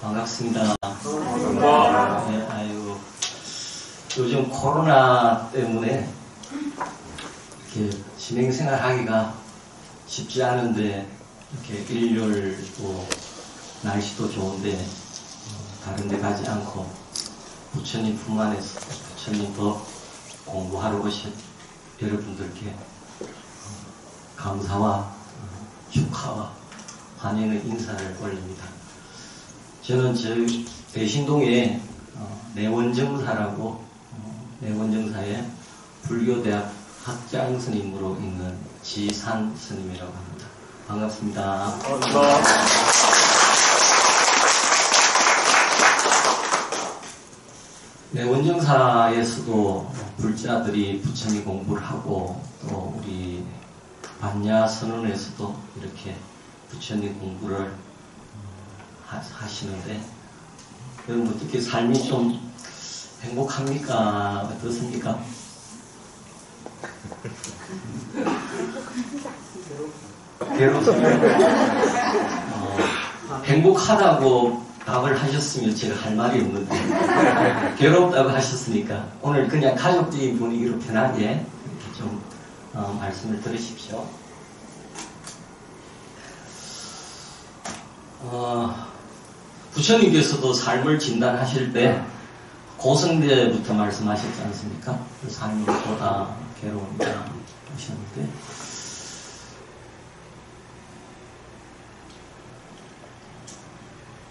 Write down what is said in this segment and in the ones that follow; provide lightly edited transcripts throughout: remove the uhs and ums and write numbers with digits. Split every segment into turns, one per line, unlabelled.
반갑습니다. 네, 아유, 요즘 코로나 때문에 이렇게 진행생활 하기가 쉽지 않은데, 이렇게 일요일도 날씨도 좋은데, 다른 데 가지 않고, 부처님 품 안에서 부처님 법 공부하러 오신 여러분들께 감사와 축하와 환영의 인사를 올립니다. 저는 저희 대신동에 내원정사라고 내원정사에 불교대학 학장 스님으로 있는 지산 스님이라고 합니다. 반갑습니다. 내원정사에서도 불자들이 부처님 공부를 하고 또 우리 반야선언에서도 이렇게 부처님 공부를 하시는데 여러분 어떻게 삶이 좀 행복합니까? 어떻습니까? 괴롭습니다. 행복하다고 답을 하셨으면 제가 할 말이 없는데 괴롭다고 하셨으니까 오늘 그냥 가족적인 분위기로 편하게 이렇게 좀 말씀을 들으십시오. 부처님께서도 삶을 진단하실 때 고성대부터 말씀하셨지 않습니까? 그 삶이 보다 괴로운다 하셨는데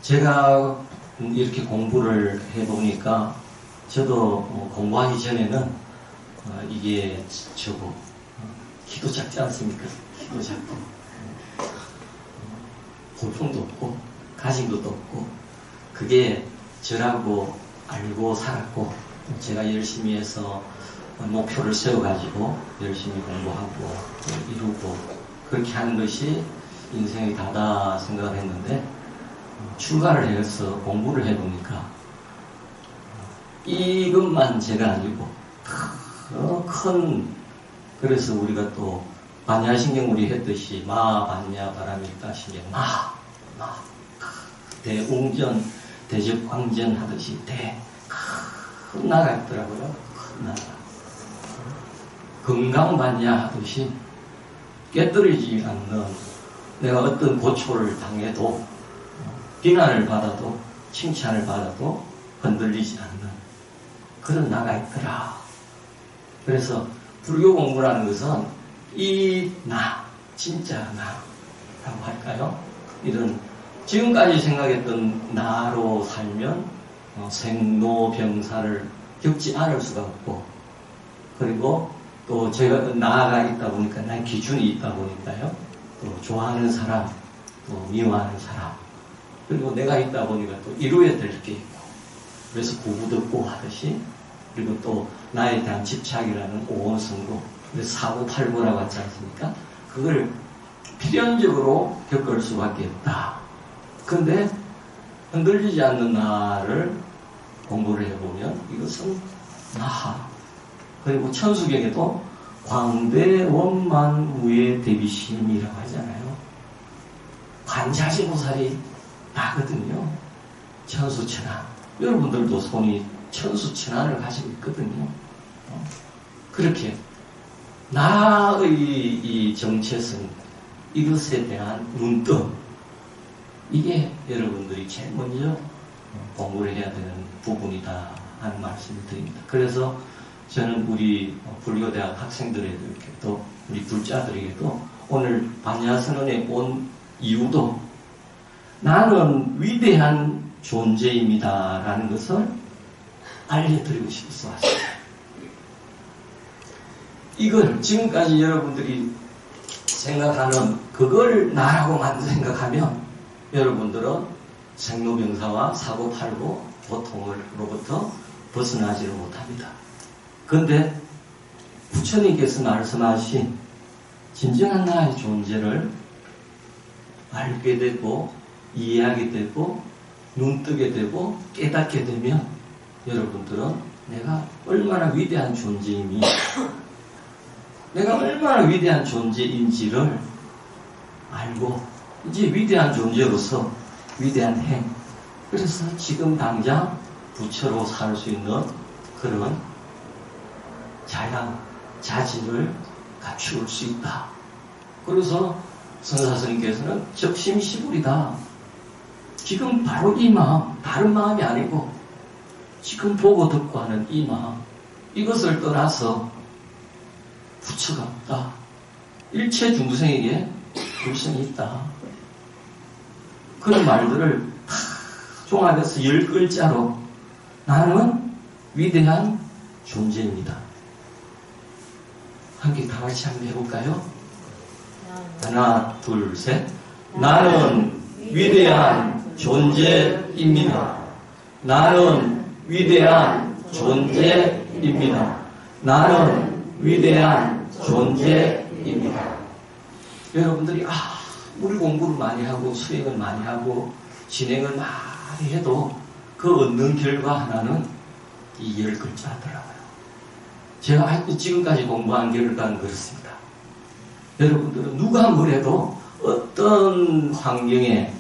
제가 이렇게 공부를 해보니까 저도 공부하기 전에는 이게 저거 키도 작지 않습니까? 키도 작고 볼품도 없고 가진 것도 없고 그게 저라고 알고 살았고 제가 열심히 해서 목표를 세워가지고 열심히 공부하고 이루고 그렇게 하는 것이 인생의 다다 생각을 했는데 출가를 해서 공부를 해보니까 이것만 제가 아니고 큰 그래서 우리가 또 반야신경 우리 했듯이 마 반야 바람이 있다 신경 마 대웅전 대접광전 하듯이 큰 나가 있더라고요. 큰 나가 건강반야 하듯이 깨뜨리지 않는 내가 어떤 고초를 당해도 비난을 받아도 칭찬을 받아도 흔들리지 않는 그런 나가 있더라. 그래서 불교 공부라는 것은 이 나, 진짜 나라고 할까요? 이런 지금까지 생각했던 나로 살면 생로병사를 겪지 않을 수가 없고 그리고 또 제가 나가 있다 보니까 나의 기준이 있다 보니까요. 또 좋아하는 사람, 또 미워하는 사람 그리고 내가 있다 보니까 또 이루어야 될 게 있고 그래서 구구듣고 하듯이 그리고 또 나에 대한 집착이라는 오원성고 사고팔고라고 하지 않습니까? 그걸 필연적으로 겪을 수밖에 없다. 그런데 흔들리지 않는 나를 공부를 해보면 이것은 나하 그리고 천수경에도 광대원만우의 대비심이라고 하잖아요. 관자지보살이 나거든요. 천수천안 여러분들도 손이 천수천안을 가지고 있거든요. 그렇게 나의 이 정체성 이것에 대한 눈뜨 이게 여러분들이 제일 먼저 공부를 해야 되는 부분이다 하는 말씀을 드립니다. 그래서 저는 우리 불교대학 학생들에게 또 우리 불자들에게도 오늘 반야선언에 온 이유도 나는 위대한 존재입니다 라는 것을 알려드리고 싶어서 왔습니다. 이걸 지금까지 여러분들이 생각하는 그걸 나라고만 생각하면 여러분들은 생로병사와 사고팔고 고통으로부터 벗어나지를 못합니다. 그런데 부처님께서 말씀하신 진정한 나의 존재를 알게 되고 이해하게 되고 눈뜨게 되고 깨닫게 되면 여러분들은 내가 얼마나 위대한 존재임이 내가 얼마나 위대한 존재인지를 알고 이제 위대한 존재로서 위대한 행, 그래서 지금 당장 부처로 살 수 있는 그런 자질을 갖출 수 있다. 그래서 선사스님께서는 적심시불이다. 지금 바로 이 마음, 다른 마음이 아니고 지금 보고 듣고 하는 이 마음, 이것을 떠나서 부처가 없다. 일체 중생에게 불성이 있다. 그런 말들을 다 종합해서 10글자로 나는 위대한 존재입니다. 함께 다 같이 한번 해볼까요? 하나, 둘, 셋. 나는 위대한 존재입니다. 나는 위대한 존재입니다. 나는 위대한 존재입니다. 여러분들이 우리 공부를 많이 하고 수행을 많이 하고 진행을 많이 해도 그 얻는 결과 하나는 이 10글자더라고요. 제가 지금까지 공부한 결과는 그렇습니다. 여러분들은 누가 뭐래도 어떤 환경에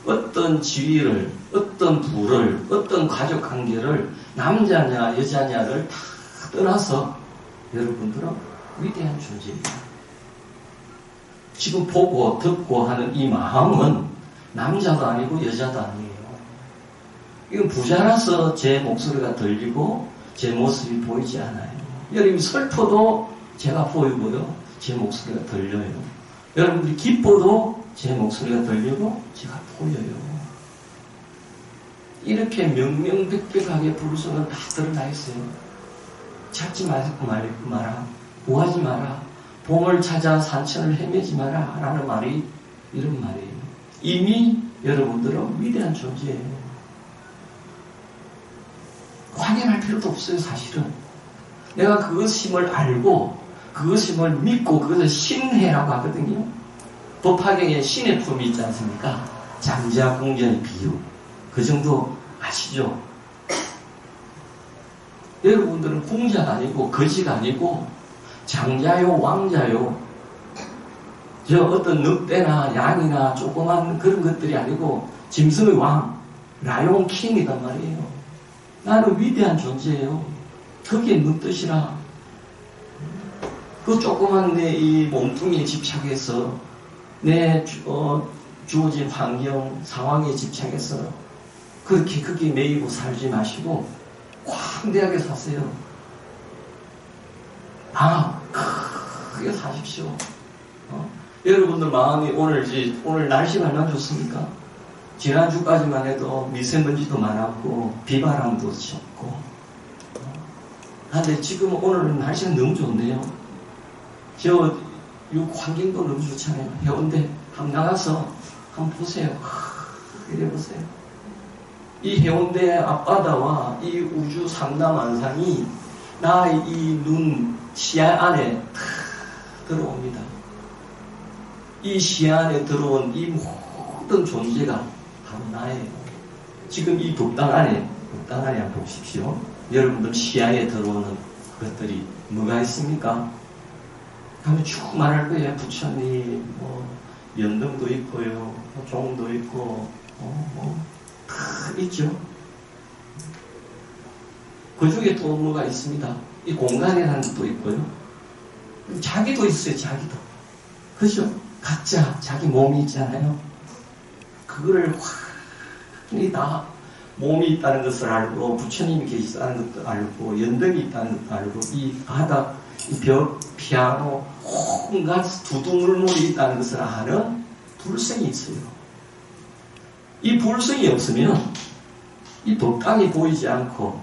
어떤 지위를, 어떤 부를, 어떤 가족 관계를 남자냐 여자냐를 다 떠나서 여러분들은 위대한 존재입니다. 지금 보고 듣고 하는 이 마음은 남자도 아니고 여자도 아니에요. 이건 부자라서 제 목소리가 들리고 제 모습이 보이지 않아요. 여러분 슬퍼도 제가 보이고요. 제 목소리가 들려요. 여러분들이 기뻐도 제 목소리가 들리고 제가 보여요. 이렇게 명명백백하게 불성은 다 드러나 있어요. 찾지 마라. 구하지 마라. 봄을 찾아 산천을 헤매지 마라. 라는 말이 이런 말이에요. 이미 여러분들은 위대한 존재예요. 확인할 필요도 없어요, 사실은. 내가 그것임을 알고, 그것임을 믿고, 그것을 신해라고 하거든요. 법화경에 신의 품이 있지 않습니까? 장자, 공전의 비유. 그 정도 아시죠? 여러분들은 공자가 아니고, 거지가 아니고, 장자요, 왕자요. 저 어떤 늑대나 양이나 조그만 그런 것들이 아니고, 짐승의 왕, 라이온 킹이란 말이에요. 나는 위대한 존재예요. 거기에 있는 뜻이라. 그 조그만 내 이 몸뚱이에 집착해서 내 주어진 환경, 상황에 집착해서 그렇게 거기에 매이고 살지 마시고 광대하게 사세요. 크게 사십시오. 여러분들 마음이 오늘 날씨가 얼마나 좋습니까? 지난주까지만 해도 미세먼지도 많았고 비바람도 쳤고 근데 지금 오늘은 날씨가 너무 좋네요. 환경도 너무 좋잖아요. 해운대 한번 나가서 한번 보세요. 이래 보세요. 이 해운대 앞바다와 이 우주 상남안상이 나 이 눈 시야 안에 들어옵니다. 이 시야 안에 들어온 이 모든 존재가 바로 나예요. 지금 이 북당 안에 한번 보십시오. 여러분들 시야에 들어오는 것들이 뭐가 있습니까? 하면 쭉 말할 거예요. 부처님, 연등도 있고요, 종도 있고, 다 있죠. 그 중에 또 뭐가 있습니다. 이 공간이라는 것도 있고요. 자기도 있어요, 자기도. 그죠? 각자 자기 몸이 있잖아요. 그거를 확, 다 몸이 있다는 것을 알고, 부처님이 계시다는 것도 알고, 연등이 있다는 것도 알고, 이 바닥, 이 벽, 피아노, 온갖 두두물물이 있다는 것을 아는 불성이 있어요. 이 불성이 없으면, 이 법당이 보이지 않고,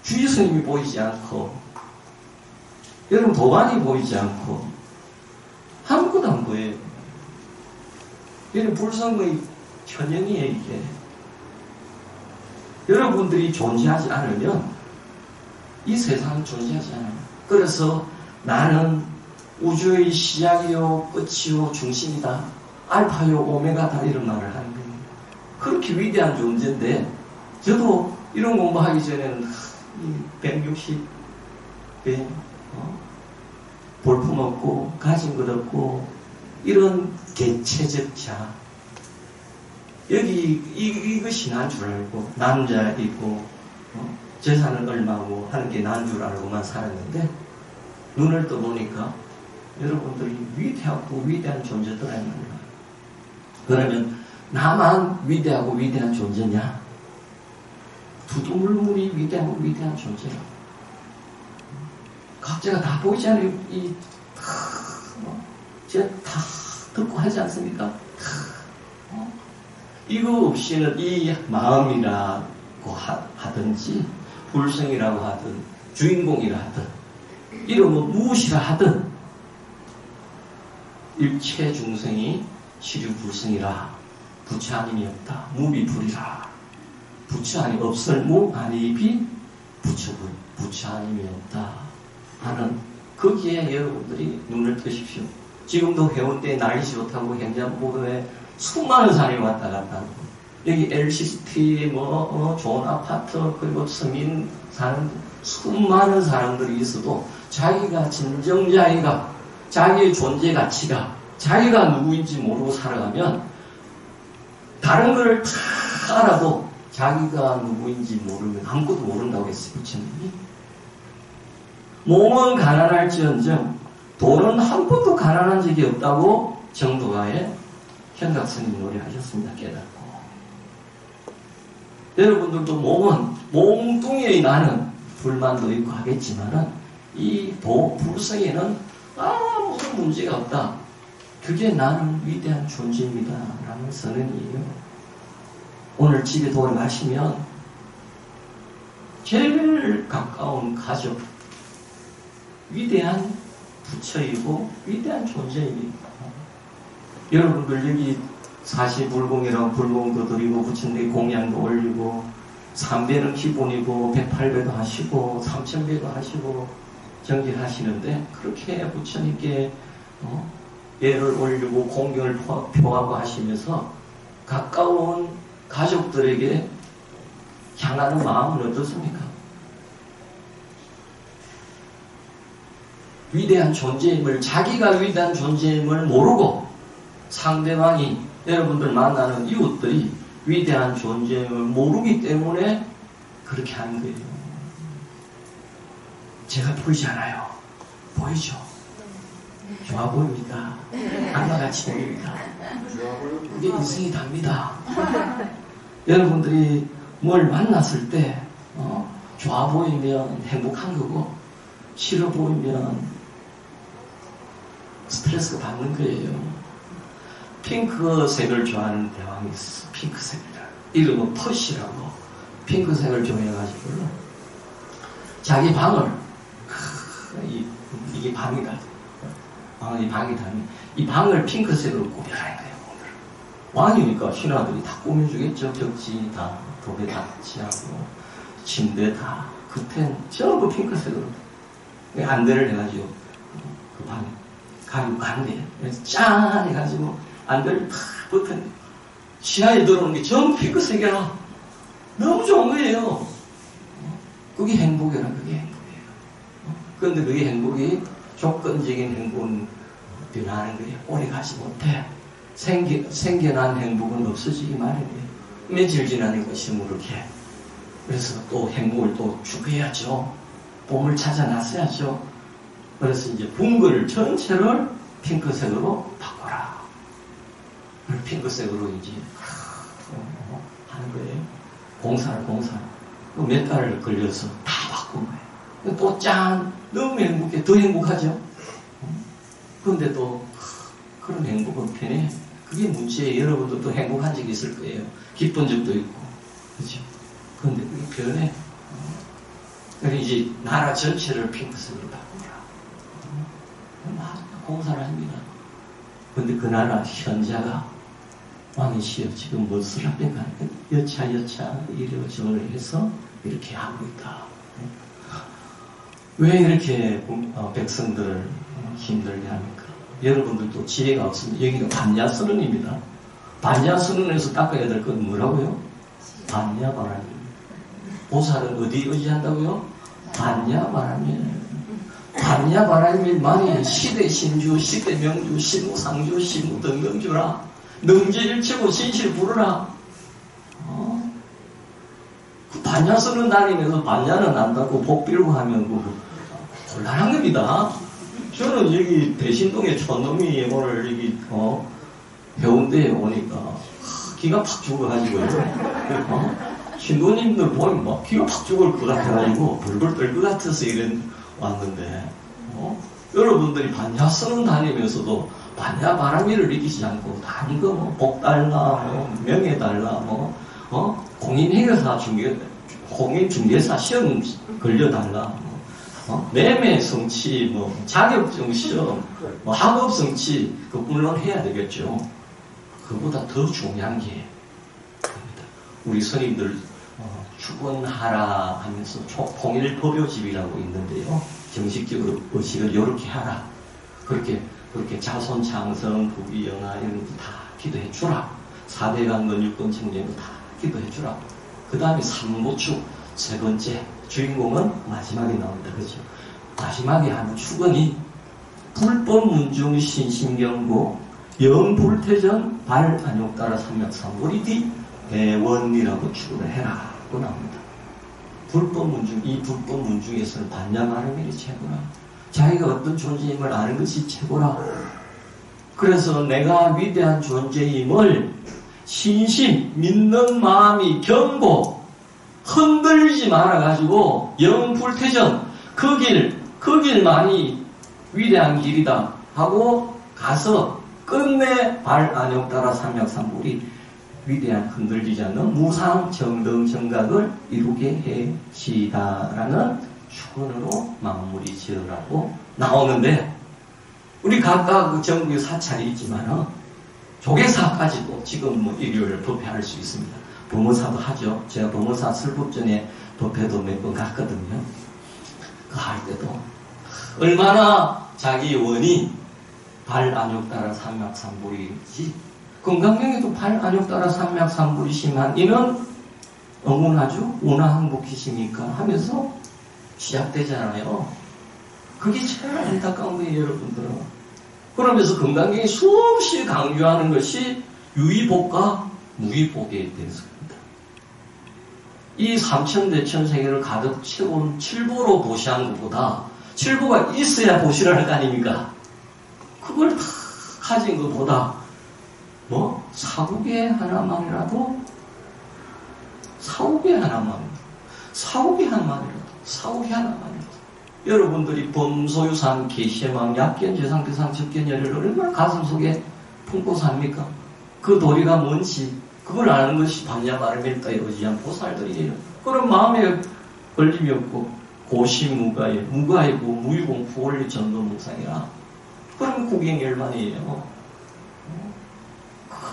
주의스님이 보이지 않고, 여러분 도반이 보이지 않고, 아무것도 안 보여요. 이런 불성의 현현이에요, 이게. 여러분들이 존재하지 않으면 이 세상은 존재하지 않아요. 그래서 나는 우주의 시작이요, 끝이요, 중심이다. 알파요, 오메가다. 이런 말을 하는 거예요. 그렇게 위대한 존재인데, 저도 이런 공부하기 전에는 160배, 볼품 없고, 가진 것 없고, 이런 개체적 자, 여기 이것이 난 줄 알고 남자 있고 재산은 얼마고 하는 게 난 줄 알고만 살았는데 눈을 떠보니까 여러분들이 위대하고 위대한 존재들아야 말이야. 그러면 나만 위대하고 위대한 존재냐? 두두물물이 위대하고 위대한 존재야. 각자가 다 보이지 않아요? 제가 다 듣고 하지 않습니까? 이거 없이는 이 마음이라고 하든지 불성이라고 하든 주인공이라 하든 이름은 무엇이라 하든 일체 중생이 시류불성이라 부처 아님이 없다. 무비불이라. 부처 아님 없을무 아니비 부처불. 부처 아님이 없다 하는 거기에 여러분들이 눈을 뜨십시오. 지금도 해운대에 날씨 좋다고 행자보도에 수많은 사람이 왔다 갔다 하고 여기 LCT 좋은 아파트 그리고 서민 사는 수많은 사람들이 있어도 자기가 진정 자기의 존재 가치가 자기가 누구인지 모르고 살아가면 다른 거를 다 알아도 자기가 누구인지 모르면 아무것도 모른다고 했어요. 부처님이. 몸은 가난할지언정 돈은 한 번도 가난한 적이 없다고 정도가에 현각스님 노래하셨습니다. 깨닫고. 여러분들도 몸은 몽뚱이의 나는 불만도 있고 하겠지만은 이 불성에는 아무런 문제가 없다. 그게 나는 위대한 존재입니다. 라는 선언이에요. 오늘 집에 돌아가시면 제일 가까운 가족, 위대한 부처이고 위대한 존재입니다. 여러분들 여기 사시불공이라고 불공도 드리고 부처님께 공양도 올리고 3배는 기본이고 108배도 하시고 3000배도 하시고 정진하시는데 그렇게 부처님께 예를 올리고 공경을 표하고 하시면서 가까운 가족들에게 향하는 마음은 어떻습니까? 위대한 존재임을 자기가 위대한 존재임을 모르고 상대방이 여러분들 만나는 이웃들이 위대한 존재임을 모르기 때문에 그렇게 하는 거예요. 제가 보이지 않아요. 보이죠? 좋아 보입니다. 악마같이 보입니다. 그게 인생이 답니다. 여러분들이 뭘 만났을 때 좋아 보이면 행복한 거고 싫어 보이면 스트레스가 받는 거예요. 핑크색을 좋아하는 대왕이 있어. 핑크색을. 이름은 퍼시라고. 핑크색을 좋아해가지고 자기 방을 이게 방이다. 이 방이다. 이 방을 핑크색으로 꾸며라는 거예요. 왕이니까 신하들이 다 꾸며주겠죠. 벽지 다 도배 다 치하고 침대 다 그땐 전부 핑크색으로 안대를 해가지고 그 방에 가지고 간대. 그래서 짠 해가지고 안대를 탁 붙은 시야에 들어오는 게 전부 핑크색이야. 너무 좋은 거예요. 그게 행복이라 그게 행복이에요. 그런데 그게 행복이 조건적인 행복은 변하는 거예요. 오래 가지 못해. 생겨난 행복은 없어지기 마련이에요. 며칠 지나니까 시무룩해. 그래서 또 행복을 또 추구해야죠. 봄을 찾아 나서야죠. 그래서 이제 붕거를 전체를 핑크색으로 바꿔라. 핑크색으로 이제 하는 거예요. 공사를. 몇 달을 걸려서 다 바꾼 거예요. 또 짠! 너무 행복해. 더 행복하죠? 그런데 또 그런 행복은 편해. 그게 문제예요. 여러분들도 행복한 적이 있을 거예요. 기쁜 적도 있고. 그렇죠? 그런데 그게 변해. 그래서 이제 나라 전체를 핑크색으로 바꾸라. 공사를 합니다. 그런데 그 나라 현자가 왕이시여 지금 무엇을 합니까? 여차 이래저래 해서 이렇게 하고 있다. 왜 이렇게 백성들을 힘들게 합니까? 여러분들도 지혜가 없으면 여기가 반야선언입니다. 반야선언에서 닦아야 될 건 뭐라고요? 반야바람입니다. 보살은 어디 의지한다고요? 반야바람이에요. 반야바람일만이 시대신주, 시대명주, 시무상주, 시무등명주라. 능제일체고 진실 부르라. 그 반야 쓰는 다니면서 반야는 안다고 복 빌고 하면 곤란한 겁니다. 저는 여기 대신동에 촌놈이 오늘 여기 해운대에 오니까 기가 팍 죽어가지고요. 신도님들 보면 막 기가 팍 죽을 것 같아가지고 불불 떨 것 같아서 왔는데 여러분들이 반야 쓰는 다니면서도 반야 바람이를 느끼지 않고 다른 거 복 달라 명예 달라 공인중개사 시험 걸려달라 매매 성취 자격증 시험 학업 성취 물론 해야 되겠죠. 그보다 더 중요한 게 우리 스님들 축원하라 하면서 통일법요집이라고 있는데요. 정식적으로 의식을 이렇게 하라. 그렇게 자손 창성, 부귀 영화 이런 거 다 기도해 주라. 4대 강건 6권 청정도 다 기도해 주라. 그 다음에 3보축 세 번째 주인공은 마지막에 나옵니다. 그렇죠? 마지막에 하는 축원이 불법 문중 신심경고 영불태전 발안욕따라 삼맥삼보리디 대원이라고 축원을 해라. 고 나옵니다. 이 불법 문중에서는 반야바람일이 최고라. 자기가 어떤 존재임을 아는 것이 최고라. 그래서 내가 위대한 존재임을 신심, 믿는 마음이 견고, 흔들리지 말아가지고 영불태전, 그 길만이 위대한 길이다 하고 가서 끝내 발안욕따라 삼맥삼보리 위대한 흔들리지 않는 무상 정등정각을 이루게 해시다라는 축원으로 마무리 지으라고 나오는데 우리 각각 전국에 사찰이 있지만 조계사까지도 지금 일요일 법회할 수 있습니다. 법무사도 하죠. 제가 법무사 설법 전에 법회도 몇 번 갔거든요. 그 할 때도 얼마나 자기 원이 발안욕따라 삼맥삼보리지 건강명에도 발안욕따라 삼맥삼보리시만 이는 어문하죠. 운하항복이십니까 하면서 시작되잖아요. 그게 제일 안타까운 거예요, 여러분들은. 그러면서 건강경이 수없이 강조하는 것이 유의복과 무의복에 대해서입니다. 이 삼천대천세계를 가득 채운 칠보로 보시한 것보다 칠보가 있어야 보시라는 거 아닙니까? 그걸 다 가진 것보다 사국에 하나만이라도 여러분들이 범소유산, 계시망, 약견, 재상, 대상, 적견열을 얼마나 가슴속에 품고 삽니까? 그 도리가 뭔지 그걸 아는 것이 반야바람일까에 의지한 보살들이에요. 그럼 마음에 걸림이 없고 고심무가에 무가이고 무유공부 원리 전도묵상이라 그럼 구경열만이에요.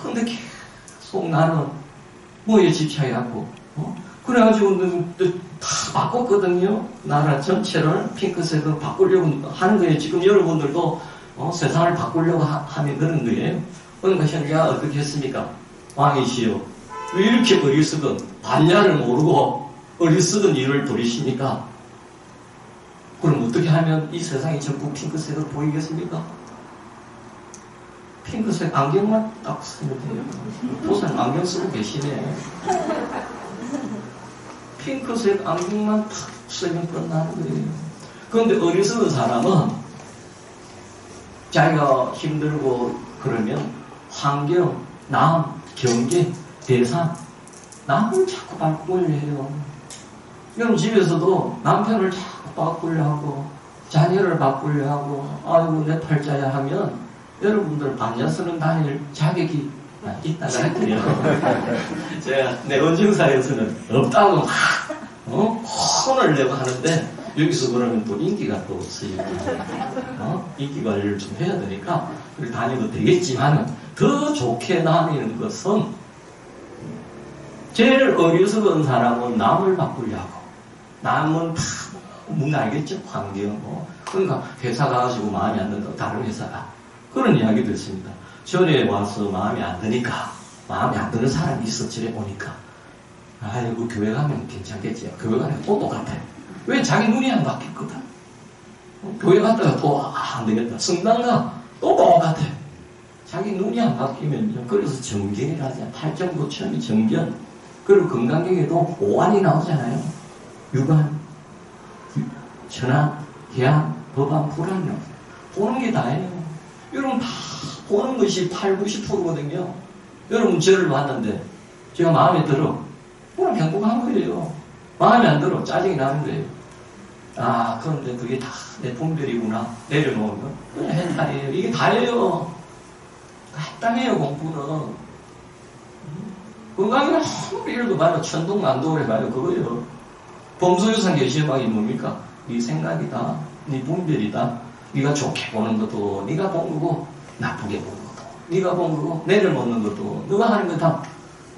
근데 계속 나는 뭐에 집착해갖고 그래가지고 다 바꿨거든요. 나라 전체를 핑크색으로 바꾸려고 하는 거예요. 지금 여러분들도 세상을 바꾸려고 하면 그런 거예요. 그러니까 현재가 어떻게 했습니까? 왕이시여 왜 이렇게 어리석은 반야를 모르고 어리석은 일을 벌이십니까? 그럼 어떻게 하면 이 세상이 전부 핑크색으로 보이겠습니까? 핑크색 안경만 딱 쓰면 돼요. 보살 안경 쓰고 계시네. 핑크색 안경만 탁 쓰면 끝나는 거예요. 그런데 어리석은 사람은 자기가 힘들고 그러면 환경, 남, 경계, 대상, 남을 자꾸 바꾸려 해요. 그럼 집에서도 남편을 자꾸 바꾸려 하고 자녀를 바꾸려 하고 아이고 내 팔자야 하면 여러분들 반야 쓰는 다닐 자격이 있다고 했더래요. 제가 내 원증사에서는 없다고 막 혼을 내고 하는데 여기서 그러면 또 인기가 또 없어요. 인기 관리를 좀 해야 되니까 그걸 다녀도 되겠지만 더 좋게 나뉘는 것은 제일 어리석은 사람은 남을 바꾸려고 남은 다 뭔가 알겠죠? 환경 그러니까 회사 가가지고 마음에 안 든다고 다른 회사가 그런 이야기도 있습니다. 절에 와서 마음에 안 드니까 마음에 안 드는 사람이 있어 절에 오니까 아이고 교회 가면 괜찮겠지. 교회 가면 또 똑같아. 왜 자기 눈이 안 바뀌거든. 교회 갔다가 또 안 되겠다. 성당 가 또 똑같아. 자기 눈이 안 바뀌면요. 그래서 정견이라지. 8.9 처음이 정견. 그리고 건강경에도 오한이 나오잖아요. 유관, 천안, 계안, 법안, 불안 나오죠. 보는 게 다예요. 여러분 다 보는 것이 8, 90%거든요. 여러분 저를 봤는데 제가 마음에 들어. 그럼 행복한 거예요. 마음에 안 들어. 짜증이 나는 거예요. 아, 그런데 그게 다 내 분별이구나. 내려놓으면. 그냥 해탈이에요. 이게 다예요. 합당해요, 공부는. 건강이나 아무리 일도 봐요. 천둥만도를 해봐요. 그거예요. 범소유상 계시음학이 뭡니까? 네 생각이다. 네 분별이다. 네가 좋게 보는 것도 네가 본 거고 나쁘게 보는 것도 네가 본 거고 내려놓는 것도 누가 하는 거 다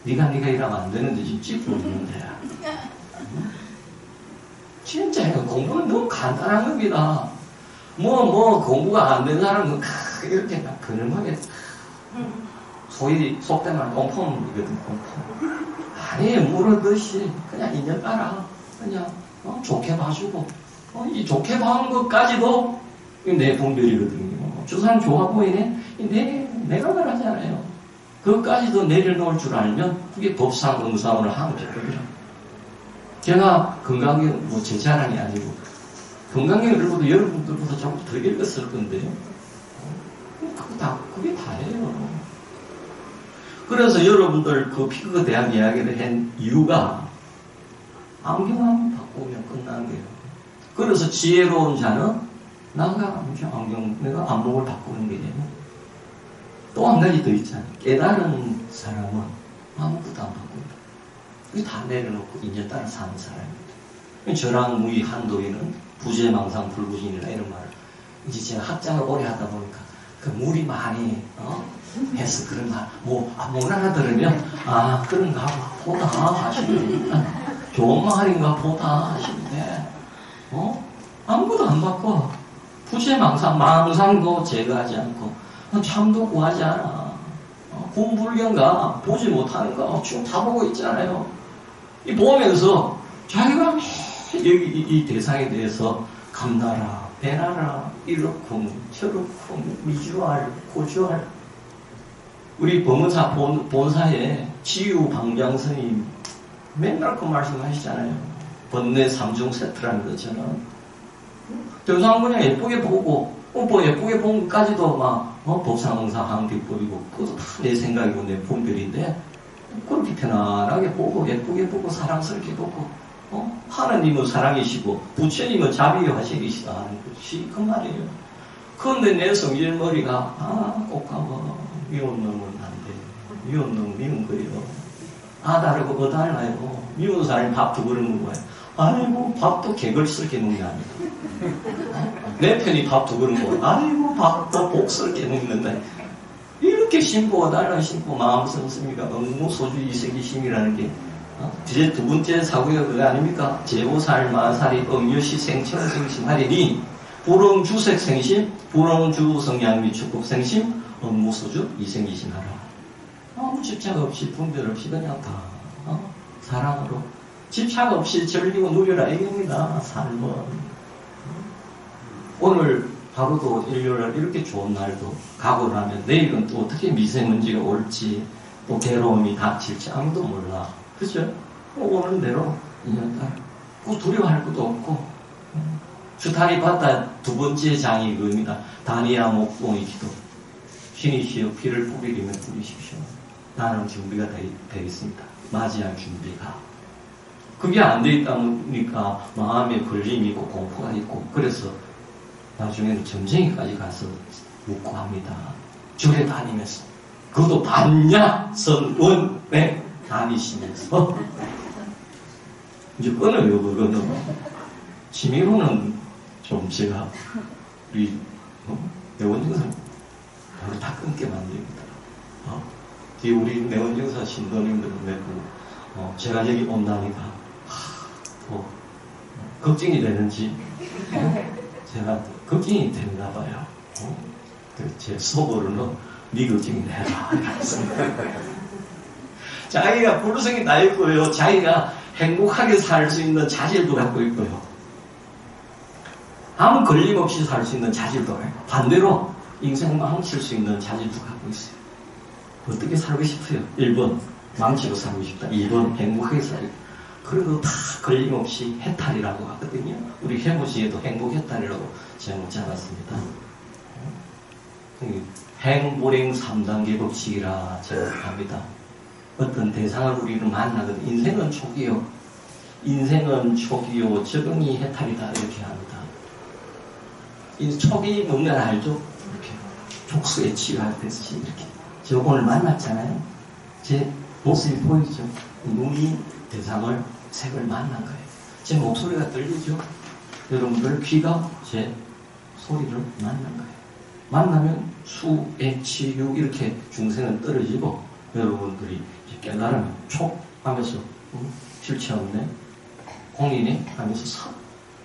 네가 이러면 안 되는데 지금 찌푸는 데야. 진짜 공부는 너무 간단한 겁니다. 공부가 안 된 사람은 이렇게 근엄하게 소위 속된 말 꽁폼이거든. 꽁폼. 아니에요. 물어듯이 그냥 인연 따라 그냥 좋게 봐주고 이 좋게 봐는 것까지도 내 분별이거든요. 저 사람 좋아 보이네? 내가 말하잖아요. 그것까지도 내려놓을 줄 알면 그게 법상 응사원을 하면 되거든요. 제가 건강경 제 자랑이 아니고 건강경을 읽어도 여러분들보다 조금 더 읽었을 건데요. 그게 다예요. 그래서 여러분들 그 피크 대학 이야기를 한 이유가 안경 한번 바꾸면 끝나는 거예요. 그래서 지혜로운 자는 나가 내가 안목을 바꾸는 게 또 한 가지 더 있잖아요. 깨달은 사람은 아무것도 안 바꾼다. 그게 다 내려놓고 인연 따라 사는 사람입니다. 저랑 무의 한도인은 부재망상 불구진이라 이런 말을 이제 제가 학장을 오래 하다 보니까 그 물이 많이 해서 그런 말 못 알아들으면 그런가 보다 하시면 좋은 말인가 보다 하시는데 아무것도 안 바꿔. 부재망상 망상도 제거하지 않고 참도 구하지 않아. 군불경가 보지 못하는 거 지금 다 보고 있잖아요. 이 보면서 자기가 여기 이 대상에 대해서 감나라, 배나라, 이렇쿵, 저렇쿵, 미주알, 고주알. 우리 법문사 본사에 지유방장스님 맨날 그 말씀하시잖아요. 번뇌 삼중 세트라는 거잖아요. 대상 그냥 예쁘게 보고 예쁘게 본 것까지도 법상응사 항비법이고 그것도 다 내 생각이고 내 분별인데 그렇게 편안하게 보고 예쁘게 보고 사랑스럽게 보고 하나님은 사랑이시고 부처님은 자비의 화신이시다 하는 것이 그 말이에요. 그런데 내 성질머리가 꽃가워 미운 놈은 안 돼. 미운 놈 미운 거예요. 다르고 달라요. 미운 사람이 밥도 그러는 거예요. 아이고 밥도 개걸스럽게 먹는 게 아니고 내 편이 밥도 그런 거 아이고 밥도 복스럽게 먹는다. 이렇게 심보가 달라 심보 마음 섭습니까? 업무소주 이색이심이라는 게 이제 두 번째 사고가 그거 아닙니까? 제보살 마살이 음유시 생천생심하리니 불응주색 생심 불응주 성향 및 축복 생심 업무소주 이생이심하라. 아무 집착 없이 분별 없이 그냥 다 사랑으로 집착 없이 즐기고 누려라 이겁니다. 삶은. 오늘 하루도 일요일 이렇게 좋은 날도 가고 나면 내일은 또 어떻게 미세먼지가 올지 또 괴로움이 닥칠지 아무도 몰라. 그죠? 오는 대로 인연 따라 꼭 두려워할 것도 없고 주타리 바다 두 번째 장이 그겁니다. 다니아 목동의 기도 신이시여 피를 뿌리리면 뿌리십시오. 나는 준비가 되어 있습니다. 맞이할 준비가. 그게 안 돼 있다 보니까 마음에 걸림이 있고 공포가 있고 그래서 나중에는 점쟁이까지 가서 묻고 합니다. 절에 다니면서 그것도 반야 선원에 다니시면서 이제 끊어요. 그거는 취미로는 좀 제가 우리 내원증사 바로 다 끊게 만듭니다. 우리 내원증사 신도님들을 맺고 제가 여기 온다니까 걱정이 되는지 제가 걱정이 되나 봐요. 제 속으로는 네 걱정이 되라. 자기가 불성이 나 있고요. 자기가 행복하게 살 수 있는 자질도 갖고 있고요. 아무 걸림 없이 살 수 있는 자질도 갖고 있고 반대로 인생 망칠 수 있는 자질도 갖고 있어요. 어떻게 살고 싶어요? 1번 망치고 살고 싶다. 2번 행복하게 살고. 그래도 다 걸림없이 해탈이라고 하거든요. 우리 해보시에도 행복 해탈이라고 제목 잡았습니다. 행불행 3단계 법칙이라 제목합니다. 어떤 대상을 우리는 만나거든. 인생은 초기요. 인생은 초기요. 적응이 해탈이다. 이렇게 합니다. 이 초기 뭔가 알죠? 이렇게 족수에 치유하듯이 이렇게. 저 오늘 만났잖아요. 제 모습이 보이죠? 눈이 대상을 색을 만난 거예요. 제 목소리가 들리죠? 여러분들 귀가 제 소리를 만난 거예요. 만나면 수, 애, 치유 이렇게 중생은 떨어지고 여러분들이 깨달으면 촉 하면서 실체 없네 공인이 하면서 싹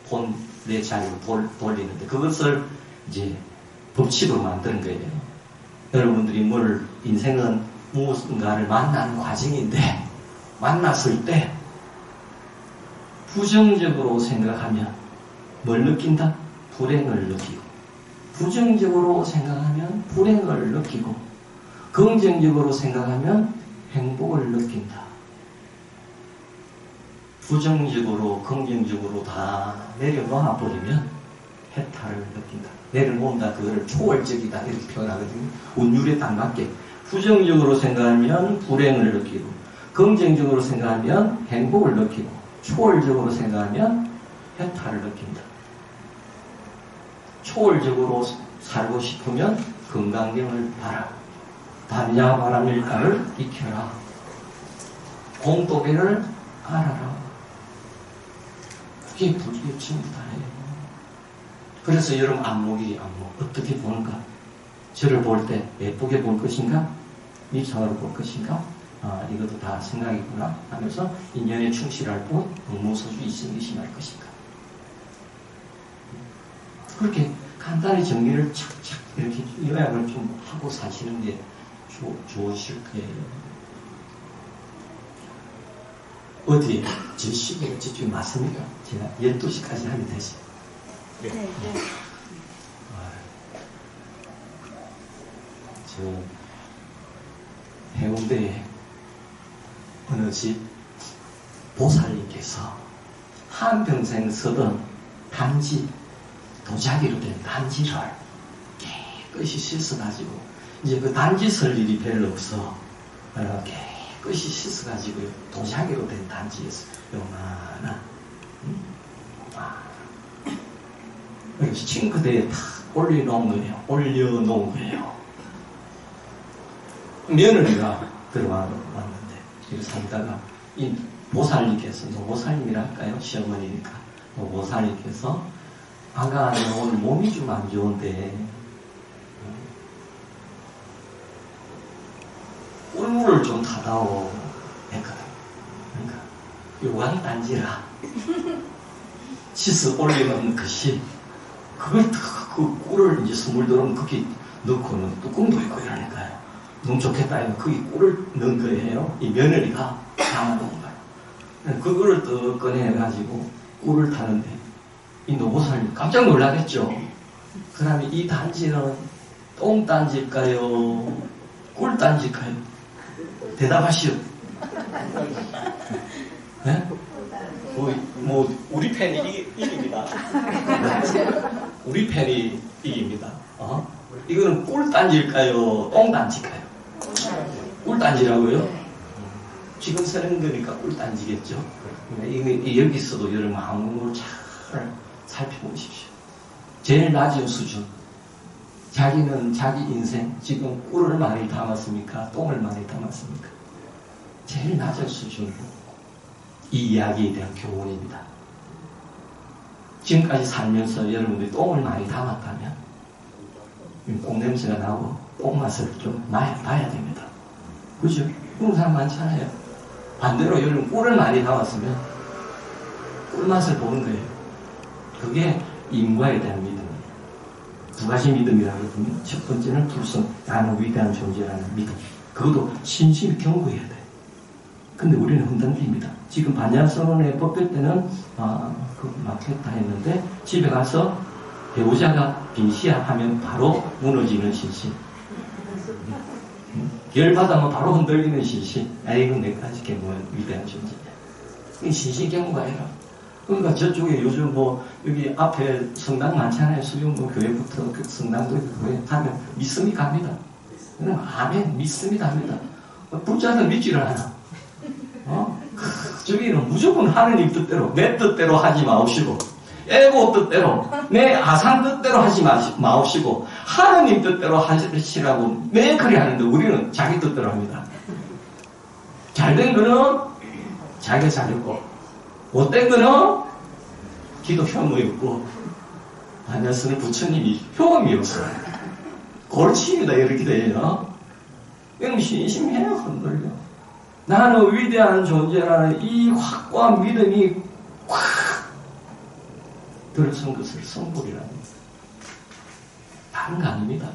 본 내 자리로 돌리는데 그것을 이제 법칙으로 만드는 거예요. 여러분들이 인생은 무엇인가를 만나는 과정인데 만났을 때 부정적으로 생각하면 뭘 느낀다? 불행을 느끼고 부정적으로 생각하면 불행을 느끼고 긍정적으로 생각하면 행복을 느낀다. 부정적으로 긍정적으로 다 내려놓아 버리면 해탈을 느낀다. 내려놓는다. 그거를 초월적이다 이렇게 표현하거든요. 운율에 딱 맞게 부정적으로 생각하면 불행을 느끼고 긍정적으로 생각하면 행복을 느끼고 초월적으로 생각하면 해탈을 느낀다. 초월적으로 살고 싶으면 건강경을 봐라. 반야 바람일가를 익혀라. 공도배를 알아라. 그게 불교의 전부다예요. 그래서 여러분 안목이 어떻게 보는가? 저를 볼 때 예쁘게 볼 것인가? 미천으로 볼 것인가? 이것도 다 생각이구나 하면서 인연에 충실할 뿐 무소주 이승 의심할 것인가? 그렇게 간단히 정리를 착착 이렇게 요약을 좀 하고 사시는 게 좋으실 거예요. 어디에? 제 시계가 저쪽에 맞습니까? 제가 12시까지 하게 되지. 네. 저 해운대에 어느 집 보살님께서 한평생 쓰던 단지 도자기로 된 단지를 깨끗이 씻어가지고 이제 그 단지 쓸 일이 별로 없어. 깨끗이 씻어가지고 도자기로 된 단지에서 요만한 그래서 싱크대에 탁 올려놓은 거예요. 며느리가 들어왔는데 이렇게 살다가 이 보살님께서 노보살님이라 할까요? 시어머니니까 노보살님께서 아가 오늘 몸이 좀 안 좋은데 꿀물을 좀 타다오 했거든. 그러니까 요강단지라 씻어 올리는 것이 그걸 그 꿀을 이제 선물 들어오면 거기 넣고는 뚜껑도 있고 이러니까요. 너무 좋겠다 해서 거기 꿀을 넣은 거예요. 이 며느리가 담아놓은 거예요. 그거를 또 꺼내가지고 꿀을 타는데 이 노보살님 깜짝 놀라겠죠. 그 다음에 이 단지는 똥단지일까요? 꿀단지일까요? 대답하시오. 네? 우리 팬이 이깁니다. 우리 팬이 이깁니다. 이거는 꿀단지일까요? 똥단지일까요? 꿀단지라고요? 지금 쓰는 거니까 꿀단지겠죠? 여기서도 여러분 마음으로 잘 살펴보십시오. 제일 낮은 수준. 자기는 자기 인생 지금 꿀을 많이 담았습니까? 똥을 많이 담았습니까? 제일 낮은 수준. 이 이야기에 대한 교훈입니다. 지금까지 살면서 여러분들이 똥을 많이 담았다면 똥 냄새가 나고 똥 맛을 좀 봐야 됩니다. 그죠? 그런 사람 많잖아요. 반대로 여러분 꿀을 많이 담았으면 꿀 맛을 보는 거예요. 그게 인과에 대한 믿음이에요. 두 가지 믿음이라고 하거든요. 첫 번째는 불성, 나는 위대한 존재라는 믿음. 그것도 신심이 경고해야 돼요. 근데 우리는 흔들립니다. 지금 반야선언에 뽑힐 때는 맞겠다 했는데 집에 가서 배우자가 빈시야 하면 바로 무너지는 신심. 열받으면 바로 흔들리는 신신. 이건 내가 아직게 뭐 위대한 존재냐. 이 신신경무가 아니라. 그러니까 저쪽에 요즘 뭐 여기 앞에 성당 많잖아요. 수영구 교회부터 그 성당도 교회 가면 믿습니까 합니다. 그냥 아멘 믿습니다 합니다. 불자는 믿지를 않아. 저기는 무조건 하느님 뜻대로 내 뜻대로 하지 마옵시고 에고 뜻대로 내 아상 뜻대로 하지 마옵시고 하느님 뜻대로 하시라고 매크리 하는데 우리는 자기 뜻대로 합니다. 잘된 거는 자기가 잘했고 못된 거는 기도 혐오였고 반야스는 부처님이 효험이 없어요. 골치입니다. 이렇게 돼요. 그럼 신심해요. 흔들려. 나는 위대한 존재라는 이 확고한 믿음이 확 들어선 것을 성불이랍니다. 다른 거 아닙니다.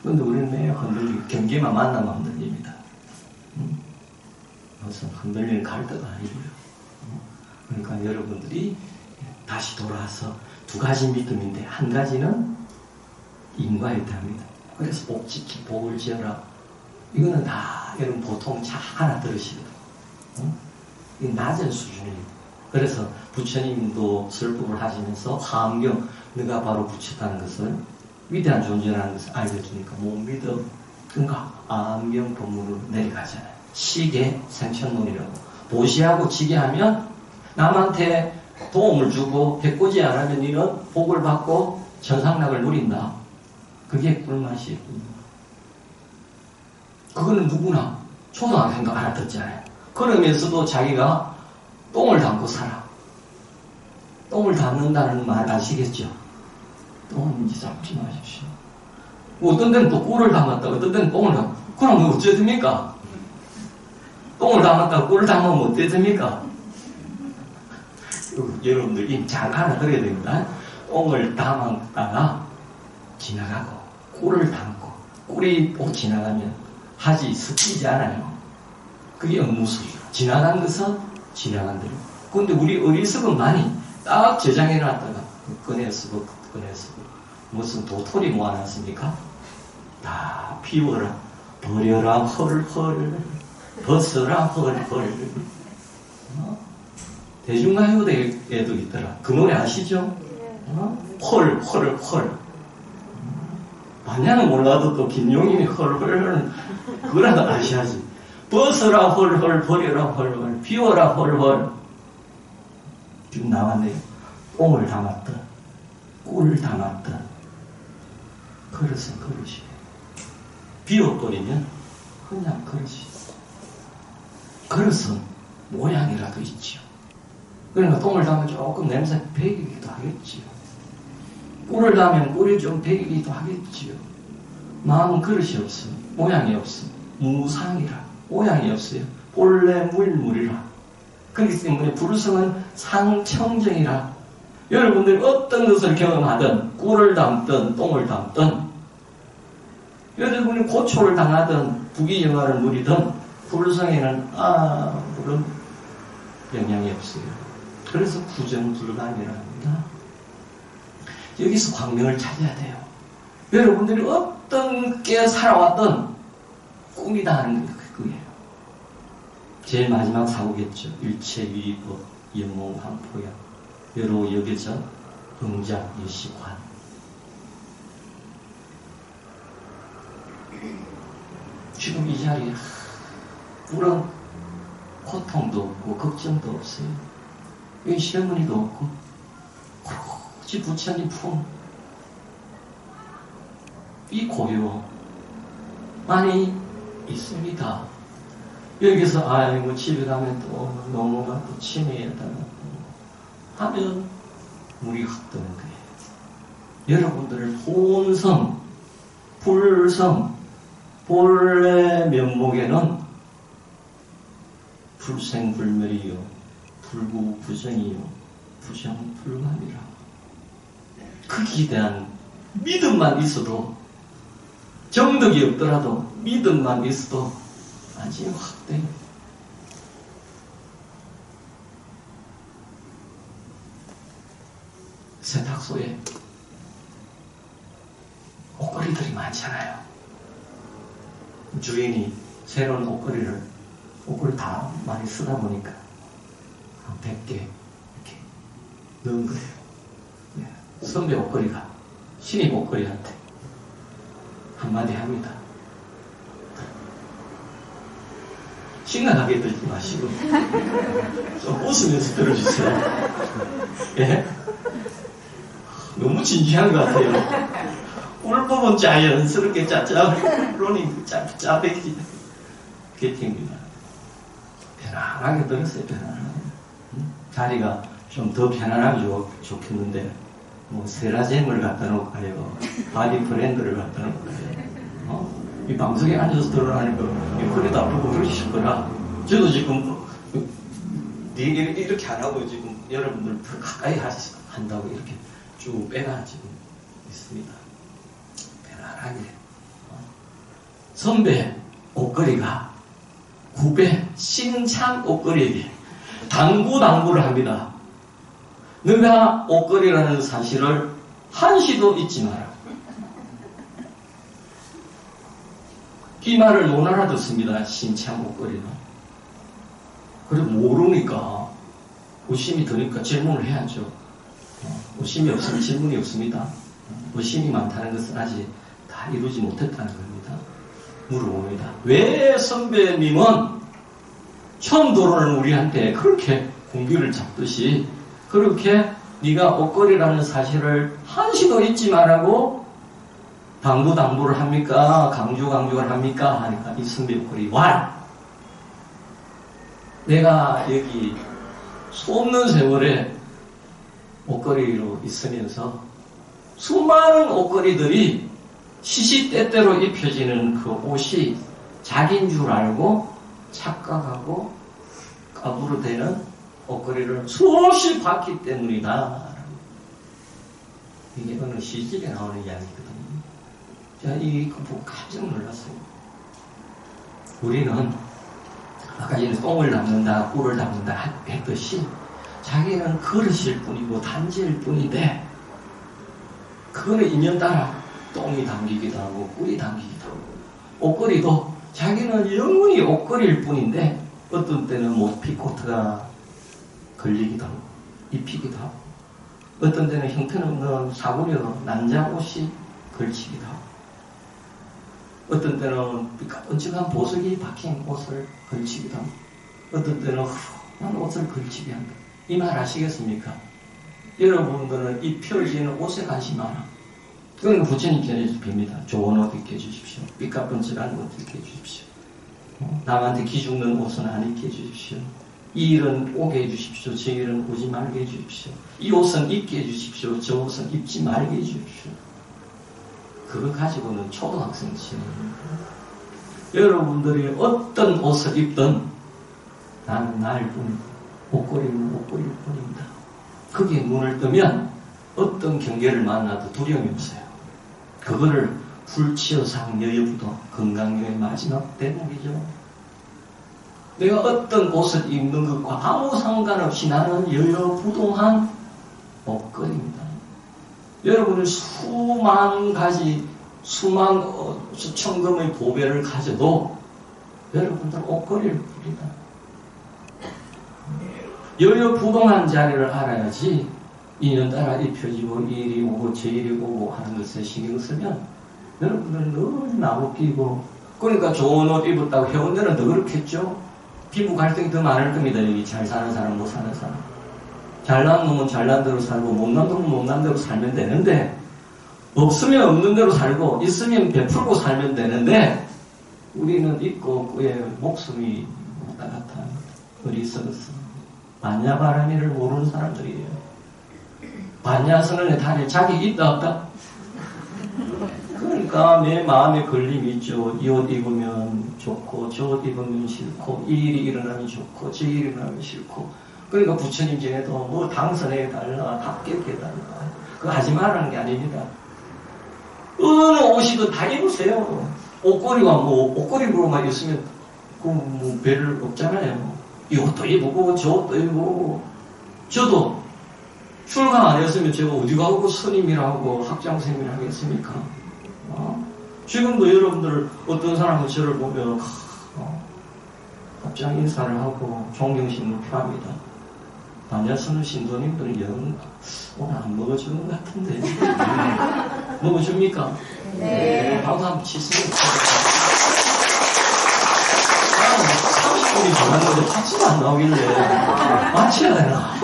그런데 우리는 매일 흔들리고 경계만 만나면 흔들립니다. 그래서 흔들리는 갈대가 아니고요. 그러니까 여러분들이 다시 돌아와서 두 가지 믿음인데 한 가지는 인과에 대합니다. 그래서 복 지키 복을 지어라. 이거는 다 여러분 보통 잘 하나 들으시거든요. 이 낮은 수준이에요. 그래서 부처님도 설법을 하시면서 화엄경 내가 바로 부처다는 것을 위대한 존재라는 것을 알려주니까 못 믿어. 그러니까 암경 법문으로 내려가잖아요. 시계 생천론이라고 보시하고 지게하면 남한테 도움을 주고 해코지 안 하면 너는 복을 받고 천상락을 누린다. 그게 꿀맛이에요. 그거는 누구나 초등학생도 알아듣잖아요. 그러면서도 자기가 똥을 담고 살아. 똥을 담는다는 말 아시겠죠? 똥은 이제 잡지 마십시오. 어떤 데는 또 꿀을 담았다. 어떤 데는 똥을 담았다. 그럼 어째 됩니까? 똥을 담았다. 꿀을 담으면 어째 됩니까? 여러분들이 잘 알아들어야 됩니다. 똥을 담았다가 지나가고 꿀을 담고 꿀이 또 지나가면 하지 섞이지 않아요. 그게 무술이에요. 지나간 것은 지나간 대로. 그런데 우리 어리석은 많이 딱 저장해 놨다가 꺼내 쓰고 꺼내 쓰고 무슨 도토리 모아놨습니까? 다 비워라 버려라 헐헐 벗어라 헐헐. 대중가요대에도 있더라. 그 노래 아시죠? 헐 반야는 몰라도 또 김용임이 헐헐 그거라도 아셔야지. 벗어라 헐헐 버려라 헐헐 비워라 헐헐. 지금 나왔네요. 똥을 담았다 꿀을 담았다 그릇은 그릇이 비워버리면 그냥 그릇이. 그릇은 모양이라도 있지요. 그러니까 똥을 담으면 조금 냄새 배기기도 하겠지요. 꿀을 담으면 꿀이 좀 배기기도 하겠지요. 마음은 그릇이 없어. 모양이 없어. 무상이라. 모양이 없어요. 본래 무일물이라. 그렇기 때문에 불성은 상청정이라. 여러분들이 어떤 것을 경험하든 꿀을 담든 똥을 담든 여러분이 고초를 당하든 부귀영화를 누리든 불성에는 아무런 영향이 없어요. 그래서 부정불감이라 합니다. 여기서 광명을 찾아야 돼요. 여러분들이 어떤 게 살아왔던 꿈이다 하는 게 그거예요. 제일 마지막 사고겠죠. 일체위법 영몽한포야 여로 여겨져 응작 여시관. 지금 이 자리에 물은 고통도 없고 걱정도 없어요. 여기 시어머니도 없고 오로지 부처님 품. 이 고요만이 있습니다. 여기서 아이고 집에 가면 또 너무가 또 치매에다 하면 물이 확 뜨는 거예요. 여러분들을 본성, 불성, 본래 면목에는 불생불멸이요 불구부정이요 부정불감이라. 거기에 대한 믿음만 있어도 정덕이 없더라도 믿음만 있어도 아주 확대. 세탁소에 옷걸이들이 많잖아요. 주인이 새로운 옷걸이 다 많이 쓰다 보니까 한 100개 이렇게 넣은 거예요. 네. 선배 옷걸이가 신입 옷걸이한테 한마디 합니다. 심각하게 들지 마시고 좀 웃으면서 들어주세요. 예? 너무 진지한 것 같아요. 꿀법은 자연스럽게 로닝 짜배기 게팅입니다. 편안하게 들었어요. 편안하게. 자리가 좀 더 편안하게 좋겠는데 뭐 세라젬을 갖다 놓을까요? 바디 브랜드를 갖다 놓을까요? 이 방송에 앉아서 들어라니까 허리도 아프고 그러실 거라. 저도 지금 이렇게 안 하고 지금 여러분들 더 가까이 한다고 이렇게 쭉 빼가 지금 있습니다. 편안하게. 선배 옷걸이가 후배 칭찬 옷걸이에게 당부를 합니다. 너가 옷걸이라는 사실을 한시도 잊지 마라. 이 말을 못 알아듣습니다. 칭찬 옷걸이는. 그래 모르니까 의심이 드니까 질문을 해야죠. 의심이 없으면 질문이 없습니다. 의심이 많다는 것은 아직 다 이루지 못했다는 겁니다. 물어봅니다. 왜 선배님은 처음 들어오는 우리한테 그렇게 공기를 잡듯이 그렇게 네가 옷걸이라는 사실을 한시도 잊지 말라고 당부를 합니까? 강조를 합니까? 하니까 이 선배 옷걸이 와라. 내가 여기 수없는 세월에 옷걸이로 있으면서 수많은 옷걸이들이 시시때때로 입혀지는 그 옷이 자기인 줄 알고 착각하고 까부르대는 옷걸이를 수없이 봤기 때문이다. 이게 어느 시집에 나오는 이야기거든요. 제가 이거 보고 깜짝 놀랐어요. 우리는 아까 전에 똥을 담는다, 꿀을 담는다 했듯이 자기는 그릇일 뿐이고 단지일 뿐인데 그거는 인연 따라 똥이 담기기도 하고 꿀이 담기기도 하고 옷걸이도 자기는 영원히 옷걸이일 뿐인데 어떤 때는 뭐 피코트가 걸리기도 하고 입히기도 하고 어떤 때는 형편없는 사구려 난장 옷이 걸치기도 하고 어떤 때는 삐까뻔쩍한 보석이 박힌 옷을 걸치기도 하고 어떤 때는 훌륭한 옷을 걸치게 한다. 이 말 아시겠습니까? 여러분들은 입혀지는 옷에 관심이 많아. 그건 부처님 전에서 빕니다. 좋은 옷 입게 해주십시오. 삐까뻔쩍한 옷 입게 해주십시오. 남한테 기죽는 옷은 안 입게 해주십시오. 이 일은 오게 해주십시오. 저 일은 오지 말게 해주십시오. 이 옷은 입게 해주십시오. 저 옷은 입지 말게 해주십시오. 그거 가지고는 초등학생 지내는 거예요. 여러분들이 어떤 옷을 입든 나는 나일 뿐이다. 옷걸이는 옷걸이일 뿐입니다. 거기에 눈을 뜨면 어떤 경계를 만나도 두려움이 없어요. 그거를 불치여상 여여부도 건강의 마지막 대목이죠. 내가 어떤 옷을 입는 것과 아무 상관없이 나는 여여부동한 옷걸이입니다. 여러분은 수만 가지, 수천 금의 보배를 가져도 여러분들 옷걸이를 부립니다. 여여부동한 자리를 알아야지 인연따라 입혀지고 이리 오고 저리 오고 하는 것에 신경 쓰면 여러분들은 늘 나무 끼고 그러니까 좋은 옷 입었다고 해운대는 더 그렇겠죠. 피부 갈등이 더 많을 겁니다. 여기 잘 사는 사람 못 사는 사람. 잘난 놈은 잘난 대로 살고 못난 놈은 못난 대로 살면 되는데 없으면 없는 대로 살고 있으면 베풀고 살면 되는데 우리는 있고 없고에 목숨이 왔다 갔다 어리석었어. 반야바라미를 모르는 사람들이에요. 반야선언의 달에 자기 있다 없다? 그러니까 내 마음에 걸림이 있죠. 이 옷 입으면 좋고 저 옷 입으면 싫고 이 일이 일어나면 좋고 저 일이 일어나면 싫고 그러니까 부처님 전에도 뭐 당선해달라 합격해달라 그거 하지 말라는 게 아닙니다. 어느 옷이든 다 입으세요. 옷걸이가 뭐 옷걸이로만 있으면 그 뭐 배를 없잖아요. 이 옷도 입고 저 옷도 입고 저도 출강 안 했으면 제가 어디 가고 스님이라고 학장생이라 하겠습니까? 지금도 여러분들 어떤 사람은 저를 보면 합장 인사를 하고 존경심을 표합니다. 반야선우 신도님들은 영 오늘 안 먹어주는 것 같은데 먹어줍니까? 네. 박수 한번 치세요. 30분이 지났는데 박수가 안 나오길래 마쳐야 되나?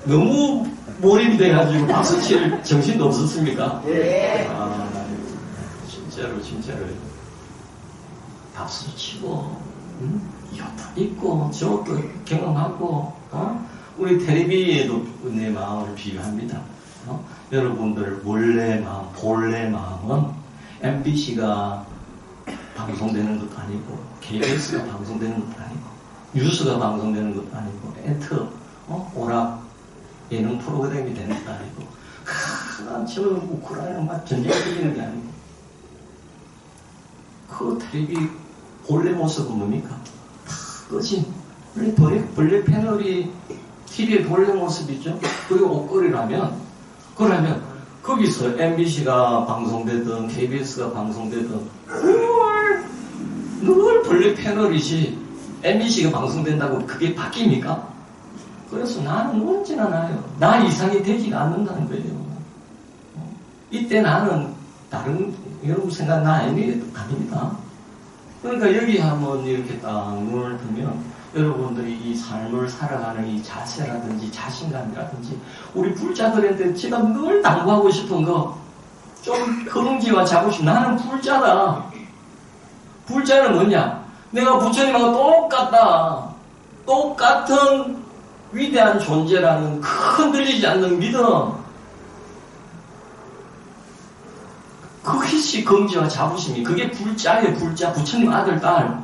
너무 몰입돼가지고 박수 칠 정신도 없었습니까? 네. 진짜로 박수 치고 이것도 있고 저것도 경험하고 우리 텔레비에도 내 마음을 비유합니다. 여러분들 본래 마음은 MBC가 방송되는 것도 아니고 KBS가 방송되는 것도 아니고 뉴스가 방송되는 것도 아니고 엔터 오락 예능 프로그램이 되는 것도 아니고 저 우크라이나 막 전쟁 뛰는 게 아니고 그 텔레비 본래 모습은 뭡니까? 다 꺼진 본래 패널이 TV의 본래 모습이죠. 그리고 옷걸이라면 그러면 거기서 MBC가 방송되든 KBS가 방송되든 늘 본래 패널이지 MBC가 방송된다고 그게 바뀝니까? 그래서 나는 언제나 나요. 나 이상이 되지가 않는다는 거예요. 이때 나는 다른 여러분 생각 나 아닙니다. 그러니까 여기 한번 이렇게 딱 눈을 뜨면 여러분들이 이 삶을 살아가는 이 자세라든지 자신감이라든지 우리 불자들한테 제가 늘 당부하고 싶은 거 좀 긍지와 자부심. 나는 불자다. 불자는 뭐냐? 내가 부처님하고 똑같은 위대한 존재라는 흔들리지 않는 믿음. 그것이 긍지와 자부심이. 그게 불자예요. 불자. 부처님 아들, 딸.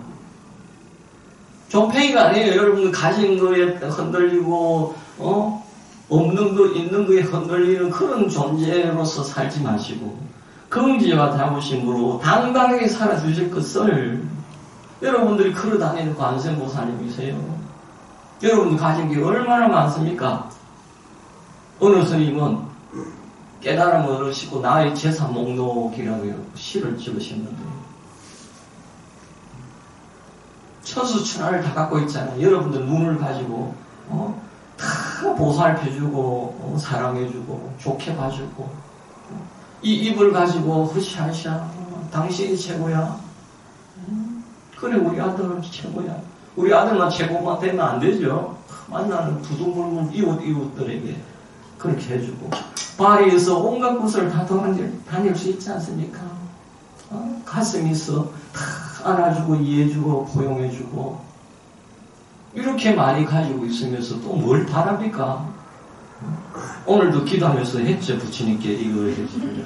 존팽이가 아니에요. 여러분 가진 거에 흔들리고 없는 거 있는 거에 흔들리는 그런 존재로서 살지 마시고 긍지와 자부심으로 당당하게 살아주실 것을 여러분들이 걸어다니는 관세음보살님이세요. 여러분 가진 게 얼마나 많습니까? 어느 스님은 깨달음을 얻으시고 나의 재산 목록이라고 시를 찍으셨는데 천수천하를 다 갖고 있잖아요. 여러분들 눈을 가지고 다 보살펴주고 사랑해주고 좋게 봐주고 이 입을 가지고 흐샤흐샤 당신이 최고야. 그래 우리 아들은 최고야. 우리 아들만 최고만 되면 안 되죠. 만나는 두둥물문 이웃들에게 그렇게 해주고 발에서 온갖 곳을 다 다닐 수 있지 않습니까? 가슴이 있어 다 안아주고 이해해주고 포용해주고 이렇게 많이 가지고 있으면서 또 뭘 바랍니까? 오늘도 기도하면서 했죠. 부처님께 이거 해주시려.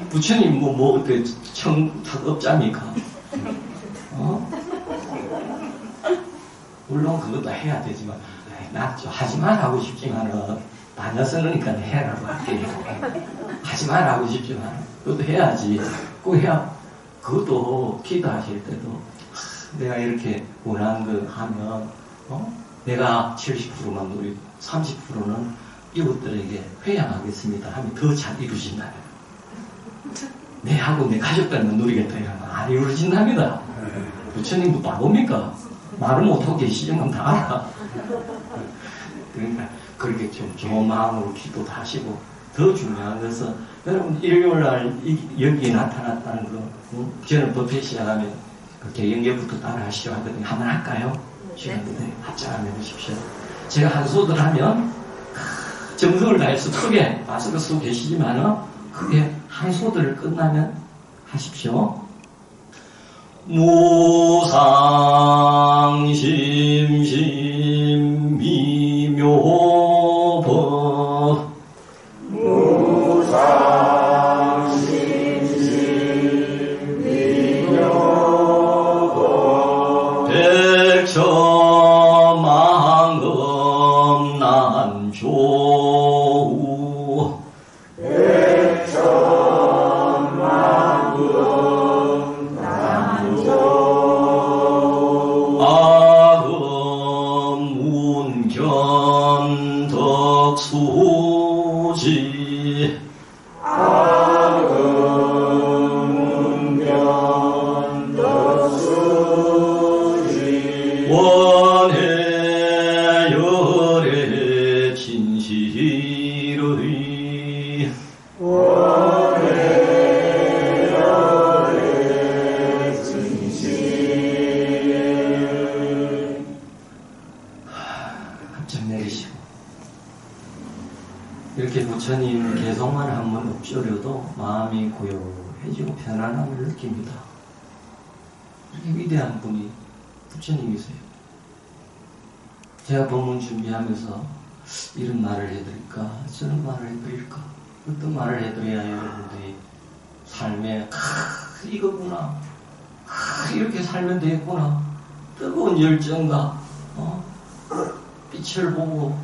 부처님 어떻게 청탁업자입니까? 물론 그것도 해야 되지만 나 좀 하지만 하고 싶지만은 반야선으니까 해라고 할게요. 하지만 하고 싶지만 그것도 해야지. 꼭 해야. 그것도 기도하실 때도 내가 이렇게 원하는 거 하면 내가 70%만 누리고 30%는 이웃들에게 회양하겠습니다 하면 더 잘 이루어진다. 내하고 내 가족들만 누리겠다 이러면 안 이루어진답니다. 부처님도 바보입니까? 말을 못하고 계시지만 다 알아. 그러니까 그렇게 좀 좋은 마음으로 기도도 하시고 더 중요한 것은 여러분 일요일날 여기에 나타났다는 거 저는 법회 시작하면 그 개연계부터 따라 하시죠 하거든요. 한번 할까요? 시간들에 합장 한번 해보십시오. 제가 한 소절 하면 정성을 다해서 크게 마스크 쓰고 계시지만은 크게 한 소절을 끝나면 하십시오. 무상심심 미묘법 무상심심 미묘법 백천만금 난조우 백천만금 난조우 아금 운견 덕수지 아금 운견 덕수지 원해 열애 진실의
원해 열애 진실.
합장 내리시고 이렇게 부처님 개성만 한번 읊조려도 마음이 고요해지고 편안함을 느낍니다. 이렇게 위대한 분이 부처님이세요. 제가 법문 준비하면서 이런 말을 해드릴까 저런 말을 해드릴까 어떤 말을 해드려야 여러분들이 삶에 이거구나 이렇게 살면 되겠구나 뜨거운 열정과 빛을 보고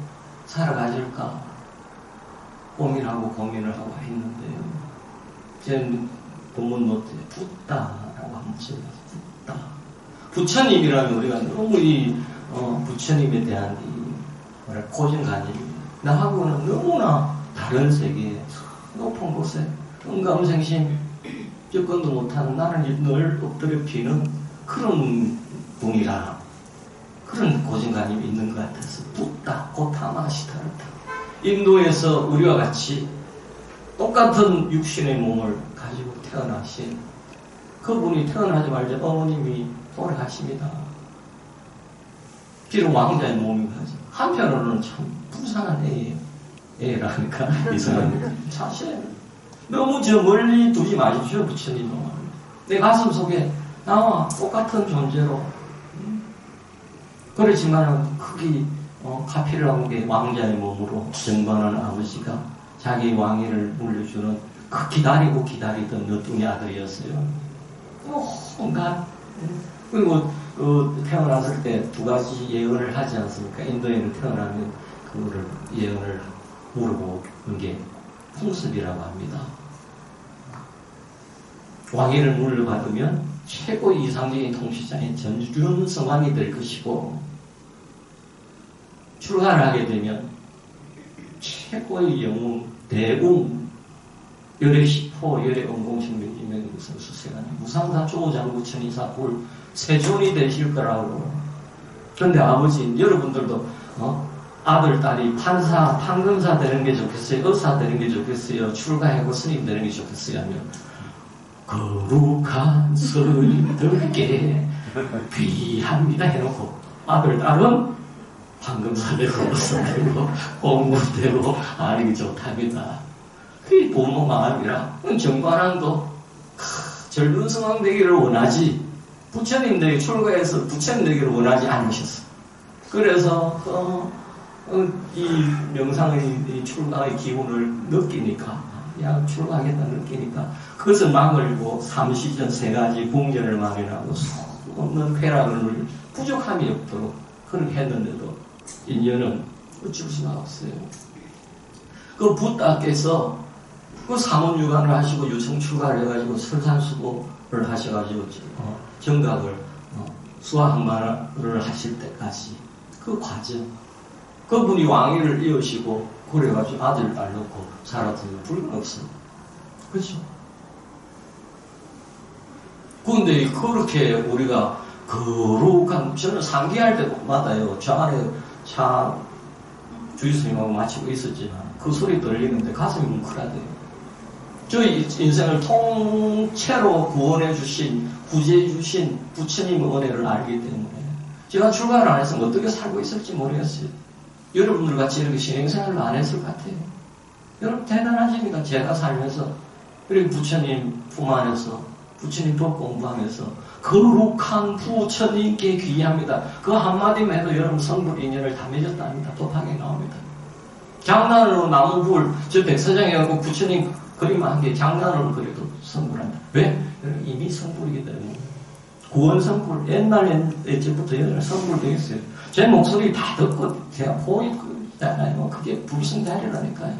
살아가질까 고민하고 하고 했는데요. 제 본문 노트에 붓다라고 한번 적어서 붓다. 부처님이라면 우리가 너무 부처님에 대한 고정관념입니다. 나하고는 너무나 다른 세계에 높은 곳에 은감생심 접근도 못하는 나를 늘 엎드려 피는 그런 분이라 그런 고정관념이 있는 것 같아서 붓다 고타마시타르다. 인도에서 우리와 같이 똑같은 육신의 몸을 가지고 태어나신 그분이 태어나지 말자 어머님이 돌아가십니다. 비록 왕자의 몸이고 하지 한편으로는 참 불쌍한 애라니까 이상한 사실 너무 저 멀리 두지 마십시오. 부처님은 내 가슴 속에 나와 똑같은 존재로 그렇지만 크기 카피라고의 왕자의 몸으로 정반한 아버지가 자기 왕위를 물려주는 그 기다리던 너뚱이 아들이었어요. 그리고 태어났을 때 두 가지 예언을 하지 않습니까? 인도에는 태어나면 그거를 예언을 물어보는 게 풍습이라고 합니다. 왕위를 물려받으면 최고의 이상적인 통치자인 전준성왕이 될 것이고 출가를 하게 되면 최고의 영웅, 대웅, 열애시포, 열애원공신명지명 수세관 무상사 조장구천이사 불 세존이 되실 거라고. 그런데 아버지, 여러분들도 아들, 딸이 판사, 판검사 되는 게 좋겠어요? 의사 되는 게 좋겠어요? 출가하고 스님 되는 게 좋겠어요? 하면 거룩한 스님들께 귀합니다 해놓고 아들, 딸은 판검사되고 의사되고 공무되고 아니 좋답니다. 그게 부모 마음이라. 정관왕도 젊은 성왕 되기를 원하지 부처님 되기 출가해서 부처님 되기를 원하지 않으셨어. 그래서 이 명상의 이 출가의 기운을 느끼니까 출가하겠다 느끼니까 그것을 막으려고 삼시전 세 가지 궁전을 마련하고 수없는 쾌락을 부족함이 없도록 그렇게 했는데도 인연은 어쩔 수가 없어요. 그 붓다께서 그 사문유관을 하시고 유청 출가를 해가지고 설산수고를 하셔가지고 정각을 수화항만을 하실 때까지 그 과정 그분이 왕위를 이으시고 그래가지고 아들 딸 놓고 살았으면 불은 없습니다. 그렇죠? 그런데 그렇게 우리가 거룩한 저는 상기할 때마다요 저 안에 차 주의스님하고 마치고 있었지만 그 소리 들리는데 가슴이 뭉클하대요. 저희 인생을 통째로 구원해 주신 구제해 주신 부처님의 은혜를 알기 때문에 제가 출가를 안 했으면 어떻게 살고 있을지 모르겠어요. 여러분들 같이 이렇게 신행생활을 안 했을 것 같아요. 여러분 대단하십니다. 제가 살면서 그리고 부처님 품 안에서 부처님 법 공부하면서 거룩한 부처님께 귀합니다. 그 한마디만 해도 여러분 성불 인연을 다 맺었답니다. 도파에 나옵니다. 장난으로 나무불 저 백사장에 가고 부처님 그림 한 개 장난으로 그래도 성불한다. 왜? 이미 성불이기 때문에. 구원 성불 옛날 예전부터 성불 되겠어요. 제 목소리 다 듣고 제가 보이잖아요. 그게 불승자리라니까요.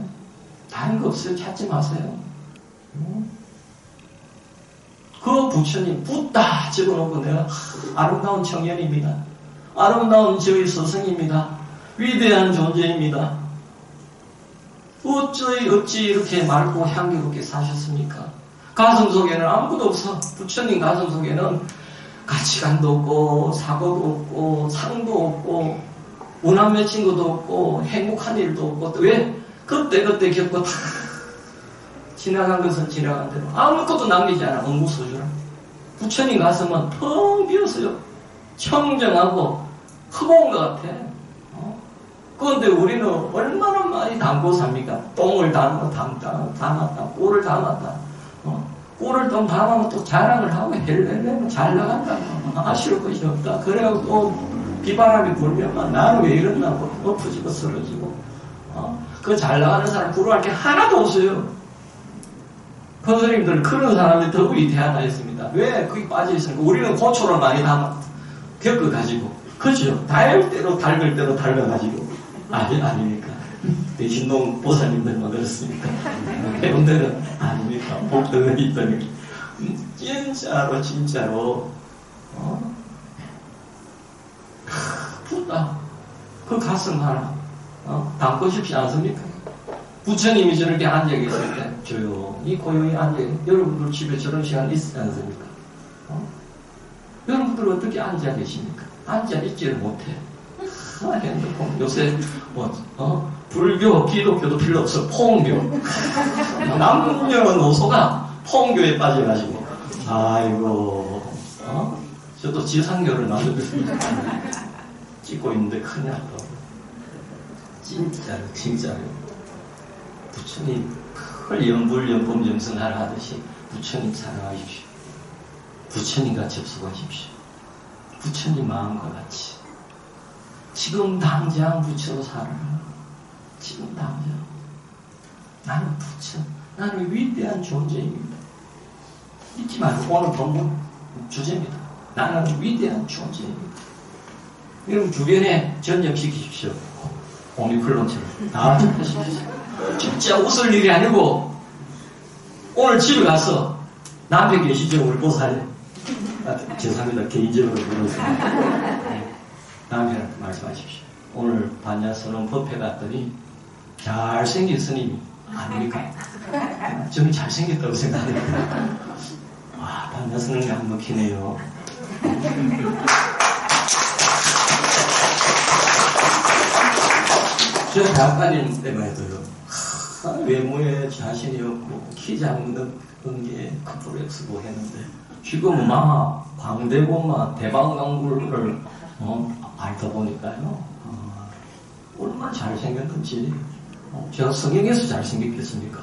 다른 거 없어요. 찾지 마세요. 그 부처님 붓다 집어넣고 내가 아름다운 청년입니다. 아름다운 저희 스승입니다. 위대한 존재입니다. 어찌 이렇게 맑고 향기롭게 사셨습니까? 가슴 속에는 아무것도 없어. 부처님 가슴 속에는 가치관도 없고 사고도 없고 상도 없고 운한 친구도 없고 행복한 일도 없고 또 왜? 그때 겪고 다 지나간 것은 지나간 대로 아무것도 남기지 않아. 업무소주라. 부처님 가서만 텅 비었어요. 청정하고 허공인 것 같아. 그런데 우리는 얼마나 많이 담고 삽니까? 똥을 담았다, 꿀을 담았다. 꿀을 좀 담으면 또 자랑을 하고 헬레레는 잘 나간다. 아쉬울 것이 없다. 그래갖고 또 비바람이 불면 나는 왜 이랬나 엎어지고 쓰러지고. 그 잘 나가는 사람 부러워할 게 하나도 없어요. 선생님들 그런 사람이 더 위태하다 했습니다. 왜 거기 빠져있으니까 우리는 고초를 많이 겪어가지고 그죠? 달 긁을 대로 닳아가지고 아닙니까? 대신동 보살님들만 그렇습니까? 해운대는 아닙니까? 복덕은 있더니 진짜로 붓다. 그 가슴 하나 담고 싶지 않습니까? 부처님이 저렇게 앉아 계실 때 조용히 고요히 앉아 여러분들 집에 저런 시간 있지 않습니까? 여러분들 어떻게 앉아 계십니까? 앉아 있지를 못해. 핸드폰 요새 불교, 기독교도 필요 없어. 포옹교. 남녀노소가 포옹교에 빠져가지고 아이고 저도 지상교를 만들었습니다. 찍고 있는데 큰일 났다. 진짜로 부처님 연불연법 영성하라 하듯이 부처님 사랑하십시오. 부처님과 접속하십시오. 부처님 마음과 같이 지금 당장 부처로 살아라. 지금 당장 나는 부처, 나는 위대한 존재입니다. 잊지 말고 오늘 본문 주제입니다. 나는 위대한 존재입니다. 여러분 주변에 전염시키십시오. 오미클론처럼 다 접하십시오. 진짜 웃을 일이 아니고 오늘 집에 가서 남편 계시죠? 우리 보살이 죄송합니다. 개인적으로 물어보겠습니다. 남편한테 말씀하십시오. 오늘 반야선언 법회 갔더니 잘생긴 스님이 아닙니까? 저는 잘생겼다고 생각합니다. 와, 반야선언이 안 먹히네요. 저 대학 다닐 때만 해도요. 외모에 자신이 없고 키 작는 게 컴플렉스고 했는데 지금은 광대고 대방강굴을 알다 보니까요. 얼마나 잘생겼는지. 제가 성형해서 잘생겼겠습니까?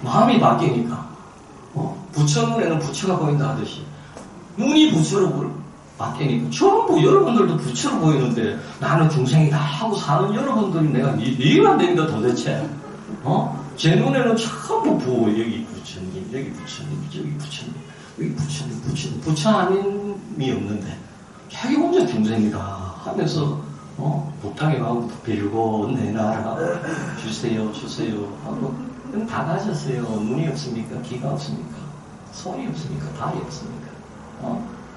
마음이 바뀌니까. 부처 눈에는 부처가 보인다 하듯이 눈이 부처로 바뀌니까 전부 여러분들도 부처로 보이는데 나는 중생이다 하고 사는 여러분들이 내가 이해가 안 됩니다 도대체. 제 눈에는 전부 여기 부처님, 여기 부처님, 여기 부처님, 여기 부처님, 부처 아님이 없는데 자기 혼자 중생이다 하면서 복당에 가고 빌고 내놔라 주세요 하고 다 가졌어요. 눈이 없습니까? 귀가 없습니까? 손이 없습니까? 발이 없습니까?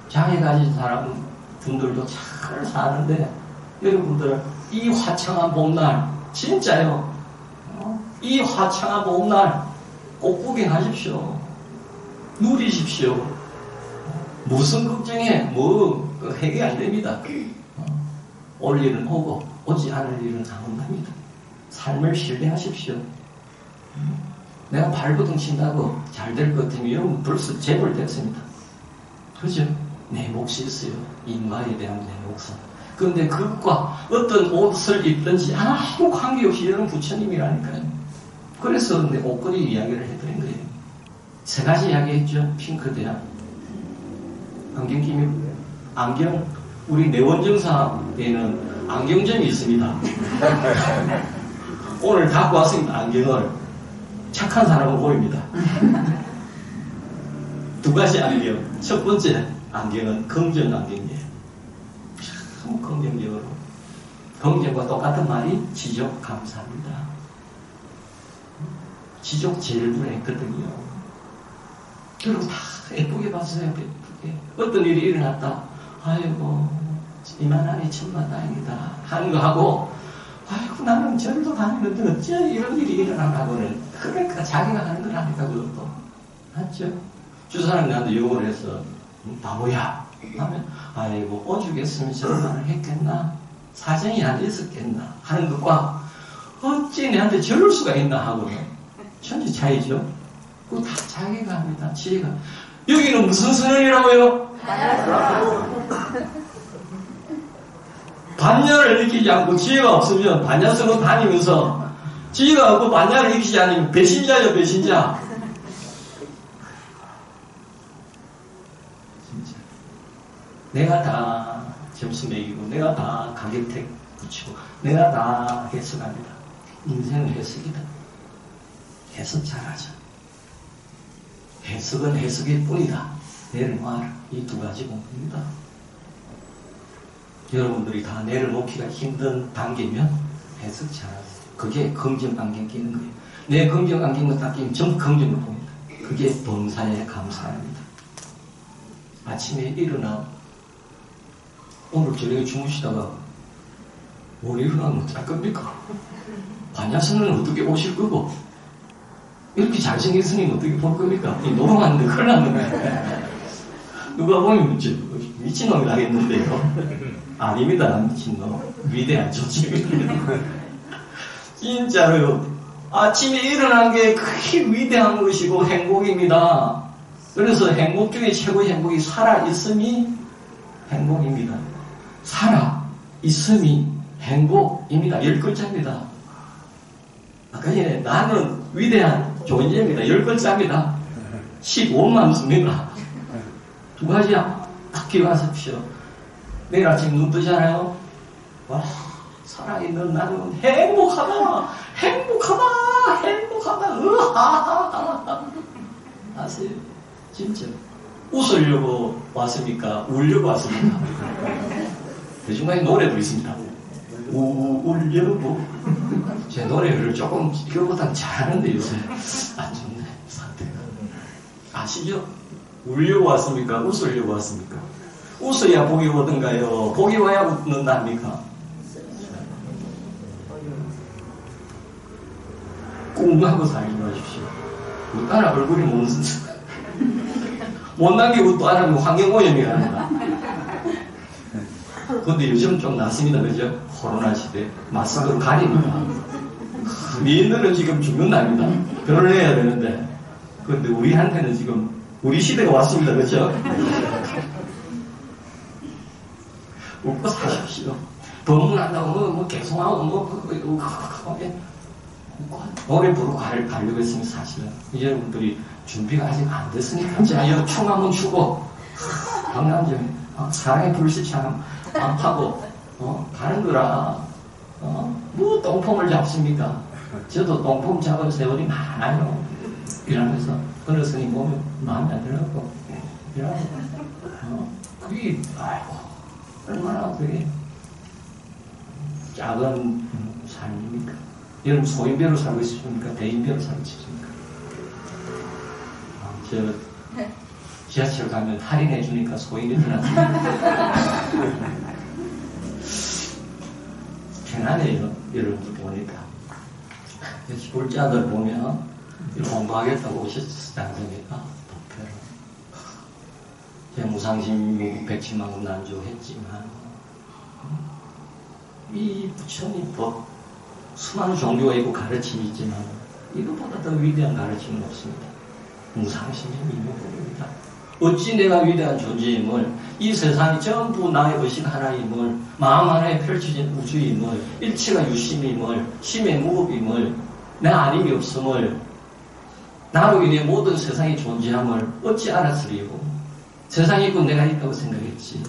장애 가진 사람 분들도 잘 사는데 여러분들 이 화창한 봄날 진짜요. 이 화창한 봄날 꼭 구경하십시오. 누리십시오. 무슨 걱정에 해결이 안 됩니다. 올 일은 오고 오지 않을 일은 안 온답니다. 삶을 신뢰하십시오. 내가 발버둥 친다고 잘 될 것 같으면 여러분 벌써 재벌 됐습니다. 그죠? 내 몫이 있어요. 인과에 대한 내 몫은. 그런데 그것과 어떤 옷을 입든지 아무 관계없이 여러분 부처님이라니까요. 그래서 내 옷걸이 이야기를 해드린 거예요. 세 가지 이야기했죠. 핑크대야. 안경 끼면 우리 내원정사에는 안경점이 있습니다. 오늘 갖고 왔습니다. 안경을. 착한 사람은 보입니다. 두 가지 안경. 첫 번째 안경은 긍정 안경이에요. 참 긍정적으로. 긍정과 똑같은 말이 지적 감사합니다. 지적 제일 불행했거든요. 그리고 다 예쁘게 봤어요. 예쁘게. 어떤 일이 일어났다. 아이고 이만하니 천만다행이다 하는 거 하고 아이고 나는 절도 다니는데 어째 이런 일이 일어나라고는 그러니까 자기가 하는 걸 하니까 그것도 맞죠? 주사람이 나한테 욕을 해서 바보야 하면 아이고 오죽했으면 저런 말을 했겠나, 사정이 안 있었겠나 하는 것과 어찌 내한테 저럴 수가 있나 하고는 천지 차이죠. 그거 다 자기가 합니다. 지혜가. 여기는 무슨 선언이라고요? 반야를 느끼지 않고 지혜가 없으면 반야성은 다니면서 지혜가 없고 반야를 느끼지 않으면 배신자죠, 배신자. 진짜. 내가 다 점수 매기고 내가 다 가격택 붙이고 내가 다 해석합니다. 인생은 해석이다. 해석 잘하자. 해석은 해석일 뿐이다. 내려놔라. 이 두 가지 공부입니다. 여러분들이 다 내려놓기가 힘든 단계면 해석 잘하세요. 그게 긍정 안경 끼는 거예요. 내 긍정 안경을 딱 끼면 전부 긍정을 봅니다. 그게 범사에 감사합니다. 아침에 일어나 오늘 저녁에 주무시다가 뭘 일어나면 어떡할 겁니까? 반야선은 어떻게 오실 거고 이렇게 잘생긴 스님 어떻게 볼 겁니까? 노동하는데 큰일 났네. 누가 보면 미친놈이 나겠는데요. 아닙니다. 미친놈. 위대한 조직입니다. 진짜로요. 아침에 일어난 게 크게 위대한 것이고 행복입니다. 그래서 행복 중에 최고의 행복이 살아있음이 행복입니다. 살아있음이 행복입니다. 10글자입니다. 아까 전에 나는 위대한 존재입니다. 10글자입니다. 15만 씁니다. 두 가지 딱 기억하십시오. 내일 아침 눈 뜨잖아요. 와, 살아있는 나는 행복하다, 행복하다, 행복하다, 으하하하. 아세요? 진짜. 웃으려고 왔습니까? 울려고 왔습니까? 그 중간에 노래도 있습니다. 울려고. 제 노래를 조금 이거보다 잘하는데 요새 안 좋네, 상태가. 아시죠? 울려고 왔습니까? 웃으려고 왔습니까? 웃어야 복이 오던가요? 복이 와야 웃는답니까? 꿈하고 살지 마십시오. 웃다나 얼굴이 못난 게 웃다나 환경오염이랍니다. 근데 요즘 좀 낫습니다. 그죠? 코로나 시대. 마스크로 가립니다. 미인들은 지금 죽는답니다. 결혼을 해야 되는데. 근데 우리한테는 지금 우리 시대가 왔습니다. 그죠? 웃고 사십시오. 법문한다고 개송하고 노래 부르고 가려고 했으면 사실은 여러분들이 준비가 아직 안 됐으니까 자, 여기 춤 한번 추고 강남점에 사랑의 불시참 하고 가는 거라 뭐 똥폼을 잡습니까? 저도 똥폼 잡은 세월이 많아요. 이러면서 어느 스님 보면 마음에 안 들어가고 이러고 그게 아이고 얼마나 그게 작은 삶입니까? 여러분 소인배로 살고 있으십니까? 대인배로 살고 있으십니까? 저 지하철 가면 할인해 주니까 소인이 들어왔습니다. 편안해요. 여러분들 보니까. 시골자들 보면 공부하겠다고 오셨지 않습니까? 도표로. 제가 무상심 110만 원 난조했지만 이 부처님 법 수많은 종교가 있고 가르침이 있지만 이것보다 더 위대한 가르침은 없습니다. 무상심이 이명법입니다. 어찌 내가 위대한 존재임을, 이 세상이 전부 나의 의식 하나임을, 마음 하나에 펼쳐진 우주임을, 일체가 유심임을, 심의 무급임을, 내 아님이 없음을, 나로 인해 모든 세상이 존재함을 어찌 알았으리요. 세상이 있고 내가 있다고 생각했지.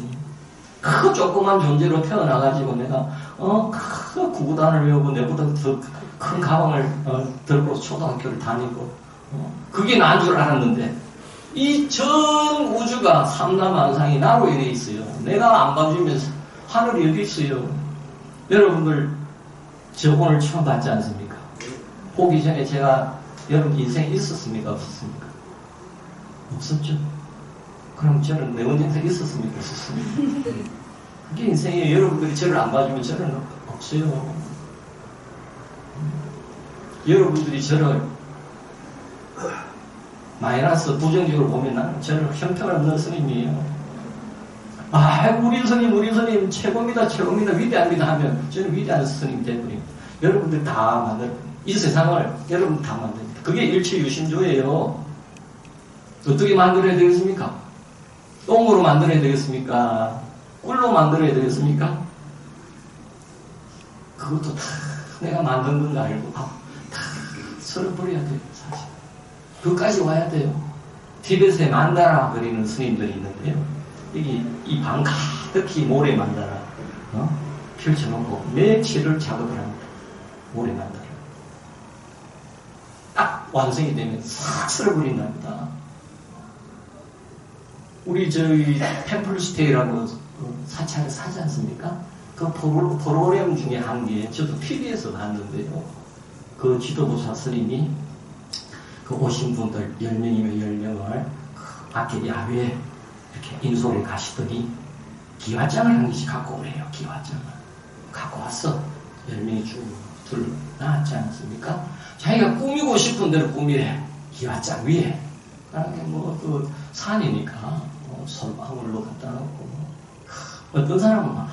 그 조그만 존재로 태어나가지고 내가 그 구구단을 외우고 내보다 더 큰 가방을 들고 초등학교를 다니고 그게 난 줄 알았는데 이 전 우주가 삼라만상이 나로 인해 있어요. 내가 안 봐주면 하늘이 어디 있어요. 여러분들 저 오늘 처음 봤지 않습니까? 보기 전에 제가 여러분 인생에 있었습니까? 없었습니까? 없었죠. 그럼 저는 내 인생에 있었습니까? 없었습니까? 그게 인생이에요. 여러분들이 저를 안 봐주면 저는 없어요. 여러분들이 저를 마이너스 부정적으로 보면 나는 저를 형편없는 스님이에요. 우리 스님 최고입니다, 최고입니다, 위대합니다 하면 저는 위대한 스님 되버립니다. 여러분들 다 만들어. 이 세상을 여러분 다 만듭니다. 그게 일체유심조예요. 어떻게 만들어야 되겠습니까? 똥으로 만들어야 되겠습니까? 꿀로 만들어야 되겠습니까? 그것도 다 내가 만든 건 알고 다 쓸어버려야 돼요, 사실. 그것까지 와야 돼요. 티벳에 만다라 그리는 스님들이 있는데요. 여기 이 방 가득히 모래 만다라 펼쳐놓고 며칠을 작업을 합니다. 모래 만다라. 딱 완성이 되면 싹 쓸어버린답니다. 우리 저희 템플스테이라고 사찰을 사지 않습니까? 그 프로그램 중에 한 게 저도 TV에서 봤는데요. 그 지도보사 스님이 그 오신 분들 10명이면 10명을 그 밖에 야외에 이렇게 인솔에 가시더니 기와장을 한 개씩 갖고 오래요. 기와장을 갖고 왔어. 10명이 줄 나왔지 않습니까? 자기가 꾸미고 싶은 대로 꾸미래. 기와장 위에. 그 산이니까 솔방울로 갖다 놓고 어떤 사람은 막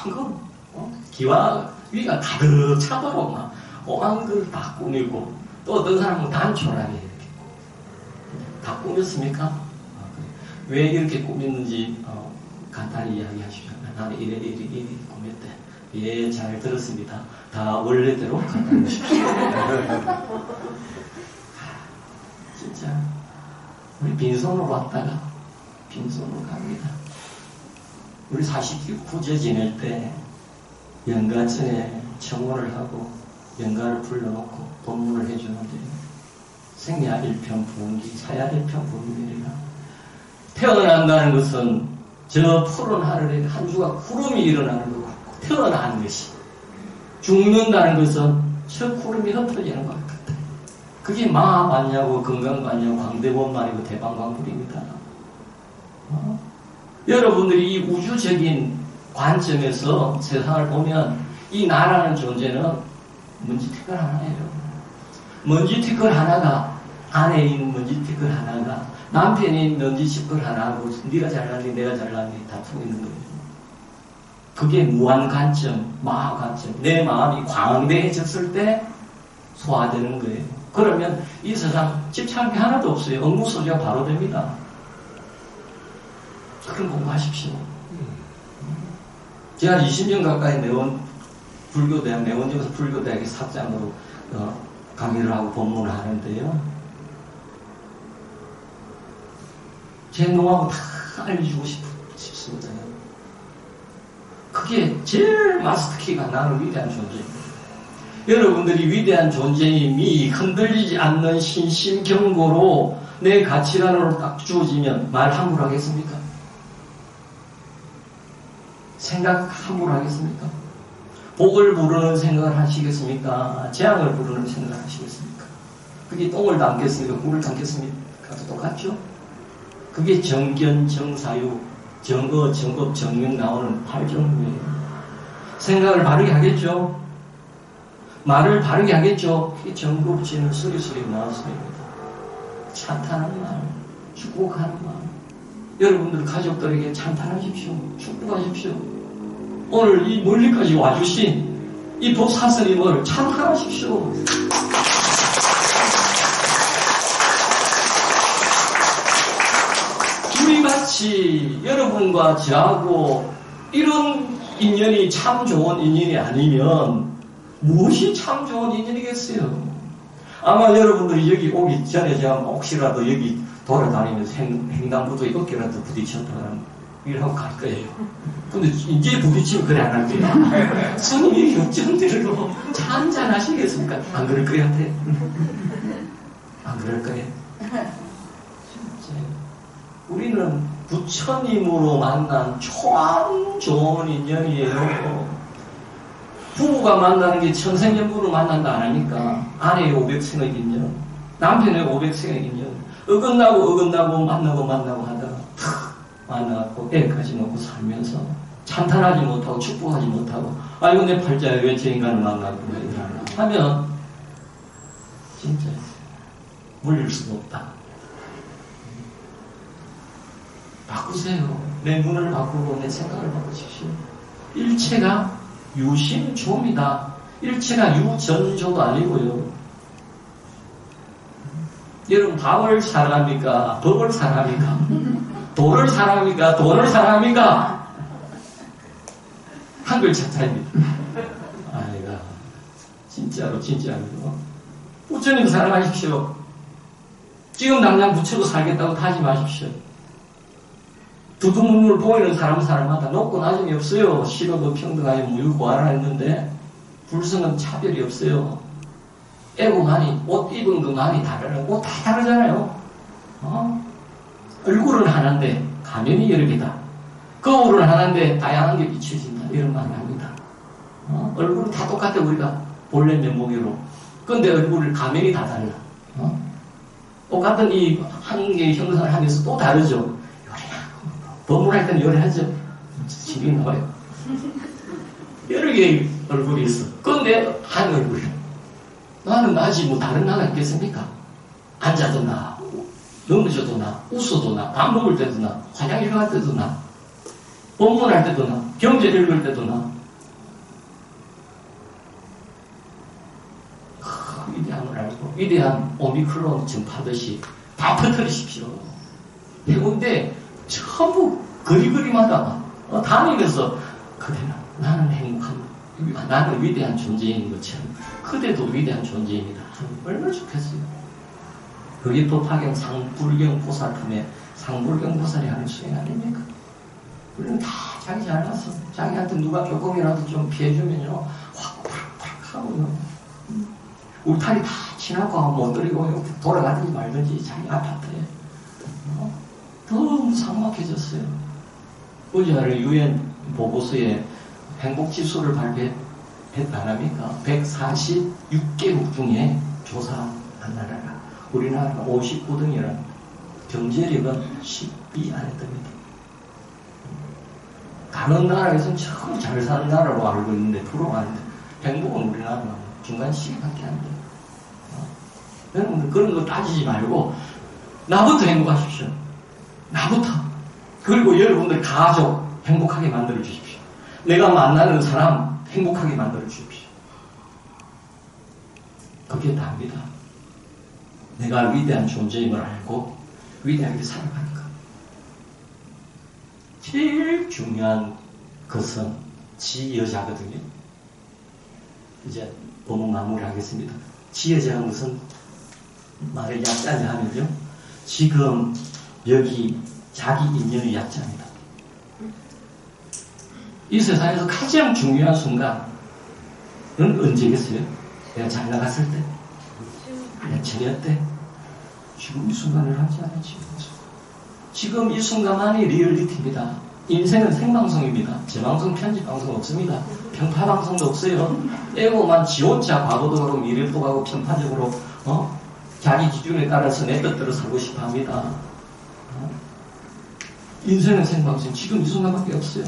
한거 기와 위가 가득 차도록 막 오만 걸 다 꾸미고 또 어떤 사람은 단촐하게 이렇게 다 꾸몄습니까? 왜 이렇게 꾸몄는지 간단히 이야기하시죠. 나는 이래 꾸몄대. 예, 잘 들었습니다. 다 원래대로 간단히 하십시오. 진짜 우리 빈손으로 왔다가 빈손으로 갑니다. 우리 49제 지낼 때 연가전에 청혼을 하고 연가를 불러놓고 법문을 해주는데 생야 1편 부흥기, 사야 1편 부흥기라. 태어난다는 것은 저 푸른 하늘에 한 주가 구름이 일어나는 것 같고 태어나는 것이, 죽는다는 것은 저 구름이 흩어지는 것 같다. 그게 마하 맞냐고 건강 맞냐고 광대본말이고 대방광불입니다. 여러분들이 이 우주적인 관점에서 세상을 보면 이 나라는 존재는 먼지티끌 하나예요. 먼지티끌 하나가, 아내에 있는 먼지티끌 하나가 남편이 있는 먼지티끌 하나하고 네가 잘났니 내가 잘났니 다투고 있는 거예요. 그게 무한관점, 마하관점, 내 마음이 광대해졌을 때 소화되는 거예요. 그러면 이 세상 집착이 하나도 없어요. 업무소지가 바로 됩니다. 그런 공부하십시오. 제가 20년 가까이 불교대학, 내원지에서 불교대학의 사장으로 강의를 하고 법문을 하는데요. 제 노하우 다 알려주고 싶습니다. 그게 제일 마스터키가 나는 위대한 존재입니다. 여러분들이 위대한 존재임이 흔들리지 않는 신심경고로 내 가치관으로 딱 주어지면 말 함부로 하겠습니까? 생각 함부로 하겠습니까? 복을 부르는 생각을 하시겠습니까? 재앙을 부르는 생각을 하시겠습니까? 그게 똥을 담겠습니까? 꿀을 담겠습니까? 똑같죠? 그게 정견, 정사유, 정거, 정법, 정명 나오는 8종류예요. 생각을 바르게 하겠죠? 말을 바르게 하겠죠? 그게 정급지는 소리소리 나왔습니다. 찬탄하는 말, 축복하는 말. 여러분들 가족들에게 찬탄하십시오. 축복하십시오. 오늘 이 멀리까지 와주신 이 법사스님을 찬탄하십시오. 우리같이 여러분과 저하고 이런 인연이 참 좋은 인연이 아니면 무엇이 참 좋은 인연이겠어요? 아마 여러분들이 여기 오기 전에 제가 혹시라도 여기 돌아다니면서 횡단보도에 어깨라도 부딪혔다면 이러고 갈 거예요. 근데 이제 부딪히면 그래 안 할 거예요. 스님이 역정들고 찬잔하시겠습니까? 안 그럴 거야, 한테? 안 그럴 거예요? 우리는 부처님으로 만난 초안 좋은 인연이에요. 부부가 만나는 게 천생연분으로 만난다 안 하니까 아내의 500생의 인연, 남편의 500생의 인연, 어긋나고 만나고 하다가 탁 만나갖고 애까지 놓고 살면서 찬탄하지 못하고 축복하지 못하고 아이고 내 팔자에 왜 저 인간을 만나고 이러나 하면 진짜 물릴 수가 없다. 바꾸세요. 내 눈을 바꾸고 내 생각을 바꾸십시오. 일체가 유심조입니다. 일체가 유전조도 아니고요. 여러분, 밥을 사랑합니까? 법을 사랑합니까? 돈을 사랑합니까? 돈을 사랑합니까? 한글 차차입니다. 아이가 진짜로. 부처님 사랑하십시오. 지금 당장 부처로 살겠다고 하지 마십시오. 두두문물 보이는 사람마다 높고 낮음이 없어요. 실업은 평등하게 무유고하라 했는데 불성은 차별이 없어요. 애고만이 옷 입은 것만이 다르고 옷 다 다르잖아요. 얼굴은 하나인데 가면이 여러 개다. 거울은 하나인데 다양한 게 비춰진다. 이런 말 합니다. 얼굴은 다 똑같아 우리가 본래 면목으로. 근데 얼굴 가면이 다 달라. 똑같은 이 한 개의 형상을 하면서 또 다르죠. 법문할 때는 요리하죠. 집이 나와요. 여러 개의 얼굴이 있어. 그런데 한 얼굴이야. 나는 나지 뭐 다른 나가 있겠습니까? 앉아도 나, 넘어져도 나, 웃어도 나, 밥 먹을 때도 나, 화장실 갈 때도 나, 법문할 때도 나, 경제 읽을 때도 나. 위대함을 알고 위대한 오미크론 전파듯이 다 퍼뜨리십시오. 해운대 전부 거리마다 다니면서 그대는 나는 행복한, 나는 위대한 존재인 것처럼 그대도 위대한 존재입니다. 얼마나 좋겠어요. 그게 법화경 상불경 보살품에 상불경 보살이 하는 수행 아닙니까? 우리는 다 자기 잘났어. 자기한테 누가 조금이라도 좀 피해주면요 확 팍팍 하고요. 울타리 다 지나고 못 들이고 돌아가든지 말든지 자기 아파트에 너무 삭막해졌어요. 어제 유엔 보고서에 행복지수를 발표했다랍니까? 146개국 중에 조사한 나라가 우리나라가 59등이라 경제력은 10위 안에 듭니다. 다른 나라에서는 참 잘 사는 나라로 알고 있는데 프로가 아닌데 행복은 우리나라는 중간시기밖에 안 돼요. 여러분들 그런 거 따지지 말고 나부터 행복하십시오. 나부터. 그리고 여러분들 가족 행복하게 만들어 주십시오. 내가 만나는 사람 행복하게 만들어 주십시오. 그게 답니다. 내가 위대한 존재임을 알고 위대하게 살아가는 것. 제일 중요한 것은 지여자거든요. 이제 본문 마무리하겠습니다. 지여자는 것은 말을 약자냐 하면요. 지금 여기 자기 인연의 약자입니다. 이 세상에서 가장 중요한 순간은 언제겠어요? 내가 잘 나갔을 때? 내가 처녀 때? 지금 이 순간을 하지 않았지. 지금 이 순간만이 리얼리티입니다. 인생은 생방송입니다. 재방송, 편집방송 없습니다. 편파방송도 없어요. 에고만 지 혼자 과거도 가고 미래도 가고 편파적으로 자기 기준에 따라서 내 뜻대로 살고 싶어 합니다. 인생은 생방송. 지금 이 순간밖에 없어요.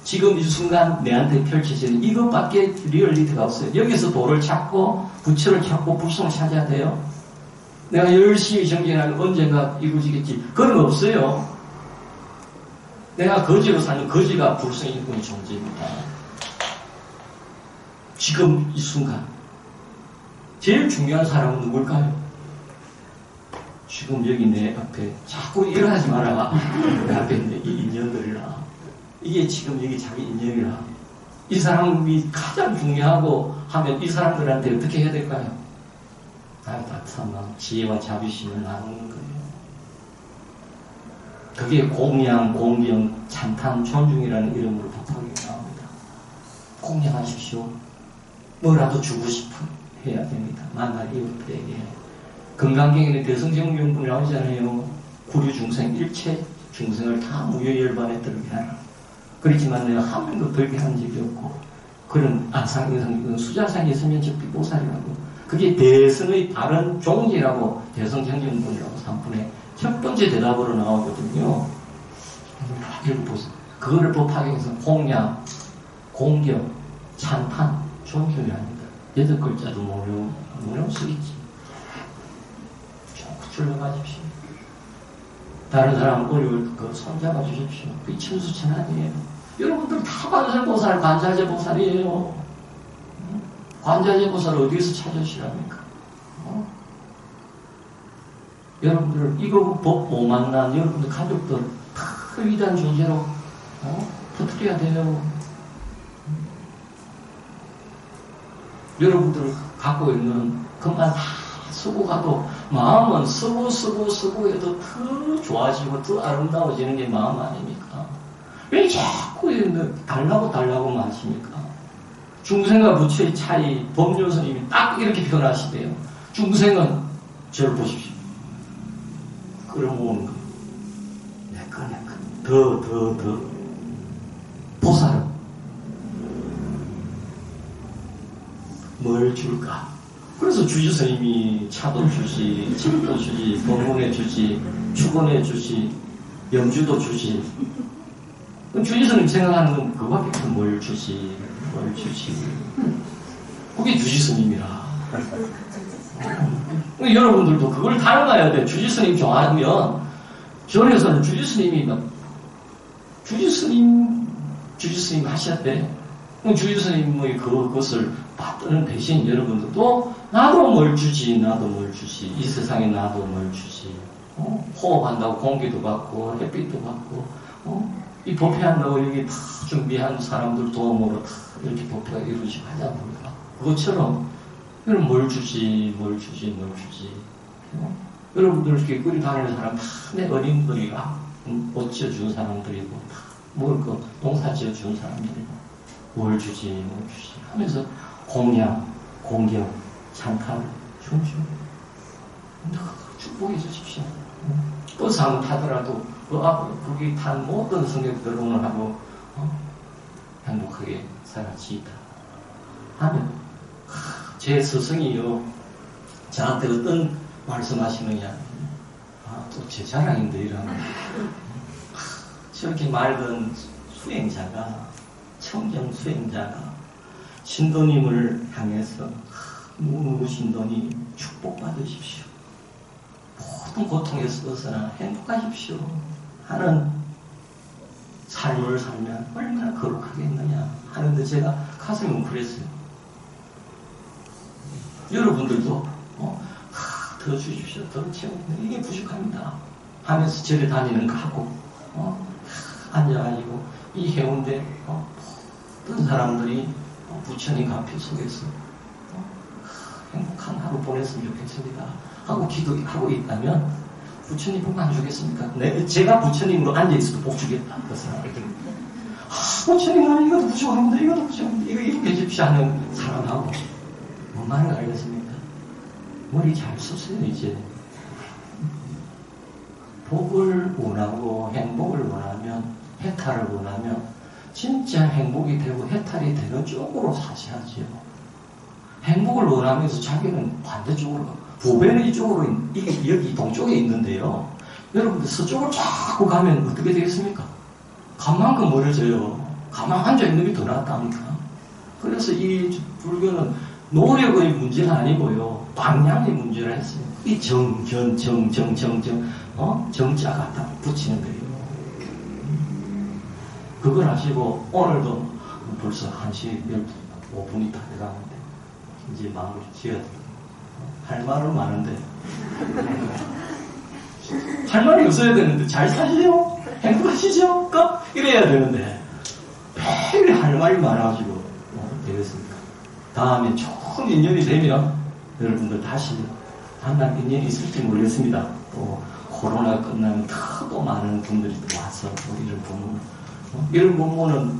지금 이 순간 내한테 펼쳐지는 이것밖에 리얼리티가 없어요. 여기서 도를 찾고 부처를 찾고 불성을 찾아야 돼요. 내가 열심히 정진하면 언젠가 이루어지겠지. 그런 거 없어요. 내가 거지로 사는 거지가 불성의 인권의 존재입니다. 지금 이 순간 제일 중요한 사람은 누굴까요? 지금 여기 내 앞에 자꾸 일어나지 마라. 내 앞에 있는 이 인연들이라. 이게 지금 여기 자기 인연이라. 이 사람이 가장 중요하고 하면 이 사람들한테 어떻게 해야 될까요? 따뜻한 지혜와 자비심을 나누는 거예요. 그게 공양, 공경, 찬탄, 존중이라는 이름으로 법화경에 나옵니다. 공양하십시오. 뭐라도 주고 싶은 해야 됩니다. 만날 이웃들에게. 건강경에는 대성정명분 나오잖아요. 구류 중생, 일체 중생을 다 무효열반에 들게 하라. 그렇지만 내가 한 번도 들게 한 적이 없고 그런 아상이상 수자상이 있으면 적비보살이라고. 그게 대성의 바른 종지라고 대성정명분이라고 3분의 첫 번째 대답으로 나오거든요. 읽어보세요. 그거를 법화경에서 공양, 공경, 찬탄, 존경이 아니다. 8글자도 모르면 쓰겠지. 쭉 출력하십시오. 다른 사람 어려울 거 손잡아 주십시오. 그게 천수천 아니에요. 여러분들 다 관세보살, 관자재보살이에요. 관자재보살 어디에서 찾으시랍니까? 여러분들 이거 법 못 만난 여러분들 가족들 다 위대한 존재로 터뜨려야 돼요. 여러분들 갖고 있는 것만 다 쓰고 가도 마음은 쓰고 해도 더 좋아지고 더 아름다워지는 게 마음 아닙니까? 왜 자꾸 달라고 하십니까? 중생과 부처의 차이, 법륜 스님이 딱 이렇게 표현하시대요. 중생은 저를 보십시오. 끌어모으는 거. 더. 보살은 뭘 줄까? 그래서 주지스님이 차도 주지, 집도 주지, 법문해 주지, 축원해 주지, 염주도 주지. 주지스님 생각하는 건 그거밖에 없어. 뭘 주지. 그게 주지스님이라. 여러분들도 그걸 닮아야 돼. 주지스님 좋아하면 전에서는 주지스님이 주지스님 하셨대. 주지스님의 그것을 받드는 대신 여러분들도 나도 뭘 주지. 이 세상에 나도 뭘 주지. 호흡한다고 공기도 받고 햇빛도 받고 이 법회한다고 여기 다 준비한 사람들 도움으로 다 이렇게 법회가 이루어지고 하지 않습니까? 그것처럼 여러분 뭘 주지. 여러분들 이렇게 끌이 다니는 사람 다 내 어린들이가 옷 지어준 사람들이고 다 먹을 거 농사 지어준 사람들이고 뭘 주지 하면서 공양, 공경, 찬탈, 춤추 축복해 주십시오. 버스 한번 타더라도 거기 탄 모든 성격들 오늘 하고 행복하게 살아지이다 하면 제 스승이요 저한테 어떤 말씀하시느냐 또 제 자랑인데 이러면 저렇게 맑은 수행자가 청정 수행자가 신도님을 향해서 누구 신도님 축복받으십시오. 모든 고통에서 벗어나 행복하십시오 하는 삶을 살면 얼마나 거룩하겠느냐 하는데 제가 가슴이 뭉클했어요. 여러분들도 더 주십시오. 더 채우십시오. 이게 부족합니다 하면서 절에 다니는 거 하고 앉아가지고 이 해운대 어떤 사람들이 부처님 가피 속에서 행복한 하루 보냈으면 좋겠습니다 하고 기도하고 있다면 부처님 복 안 주겠습니까? 제가 부처님으로 앉아있어도 복 주겠다. 그 사람에게 부처님 이것도 부족합니다. 이것도 부족합니다. 이거 이렇게 해주십시오 하는 사람하고 뭔 말인가 알겠습니까? 머리 잘 쓰세요. 이제 복을 원하고 행복을 원하면 해탈을 원하면 진짜 행복이 되고 해탈이 되는 쪽으로 사셔야죠. 행복을 원하면서 자기는 반대쪽으로 보배는 이쪽으로 여기 동쪽에 있는데요. 여러분들 서쪽으로 자꾸 가면 어떻게 되겠습니까? 가만큼 멀어져요. 가만 앉아있는 게 더 낫답니까? 그래서 이 불교는 노력의 문제가 아니고요. 방향의 문제라 했습니다. 이 정자가 딱 붙이는 거예요. 그걸 하시고 오늘도 벌써 1시 15분이 다 돼가는데 이제 마무리 지어야 돼요. 할 말은 많은데 할 말이 없어야 되는데 잘 사시죠? 행복하시죠? 이래야 되는데 매일 할 말이 많아가지고 되겠습니까? 다음에 좋은 인연이 되면 여러분들 다시 만날 인연이 있을지 모르겠습니다. 또 코로나 끝나면 더 많은 분들이 또 와서 이런 본문 이런 본문은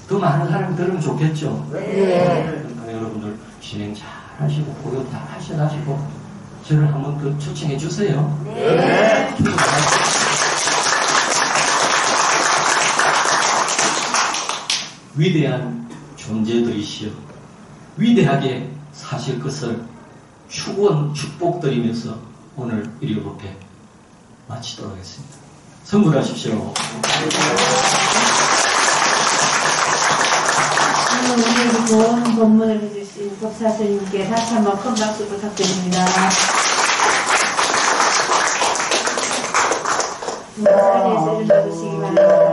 더 많은 사람이 들으면 좋겠죠?
네.
그러니까 여러분들 진행 잘 하시고 고요 잘 하셔가지고 저를 한번 더 초청해 주세요.
네.
위대한 존재들이시여 위대하게 사실 것을 축복드리면서 오늘 일요법회 마치도록 하겠습니다. 선물하십시오.
오늘 좋은 법문을 해주신 법사스님께 다시 한번 큰 박수 부탁드립니다. 자리에서 일어나 주시기 바랍니다.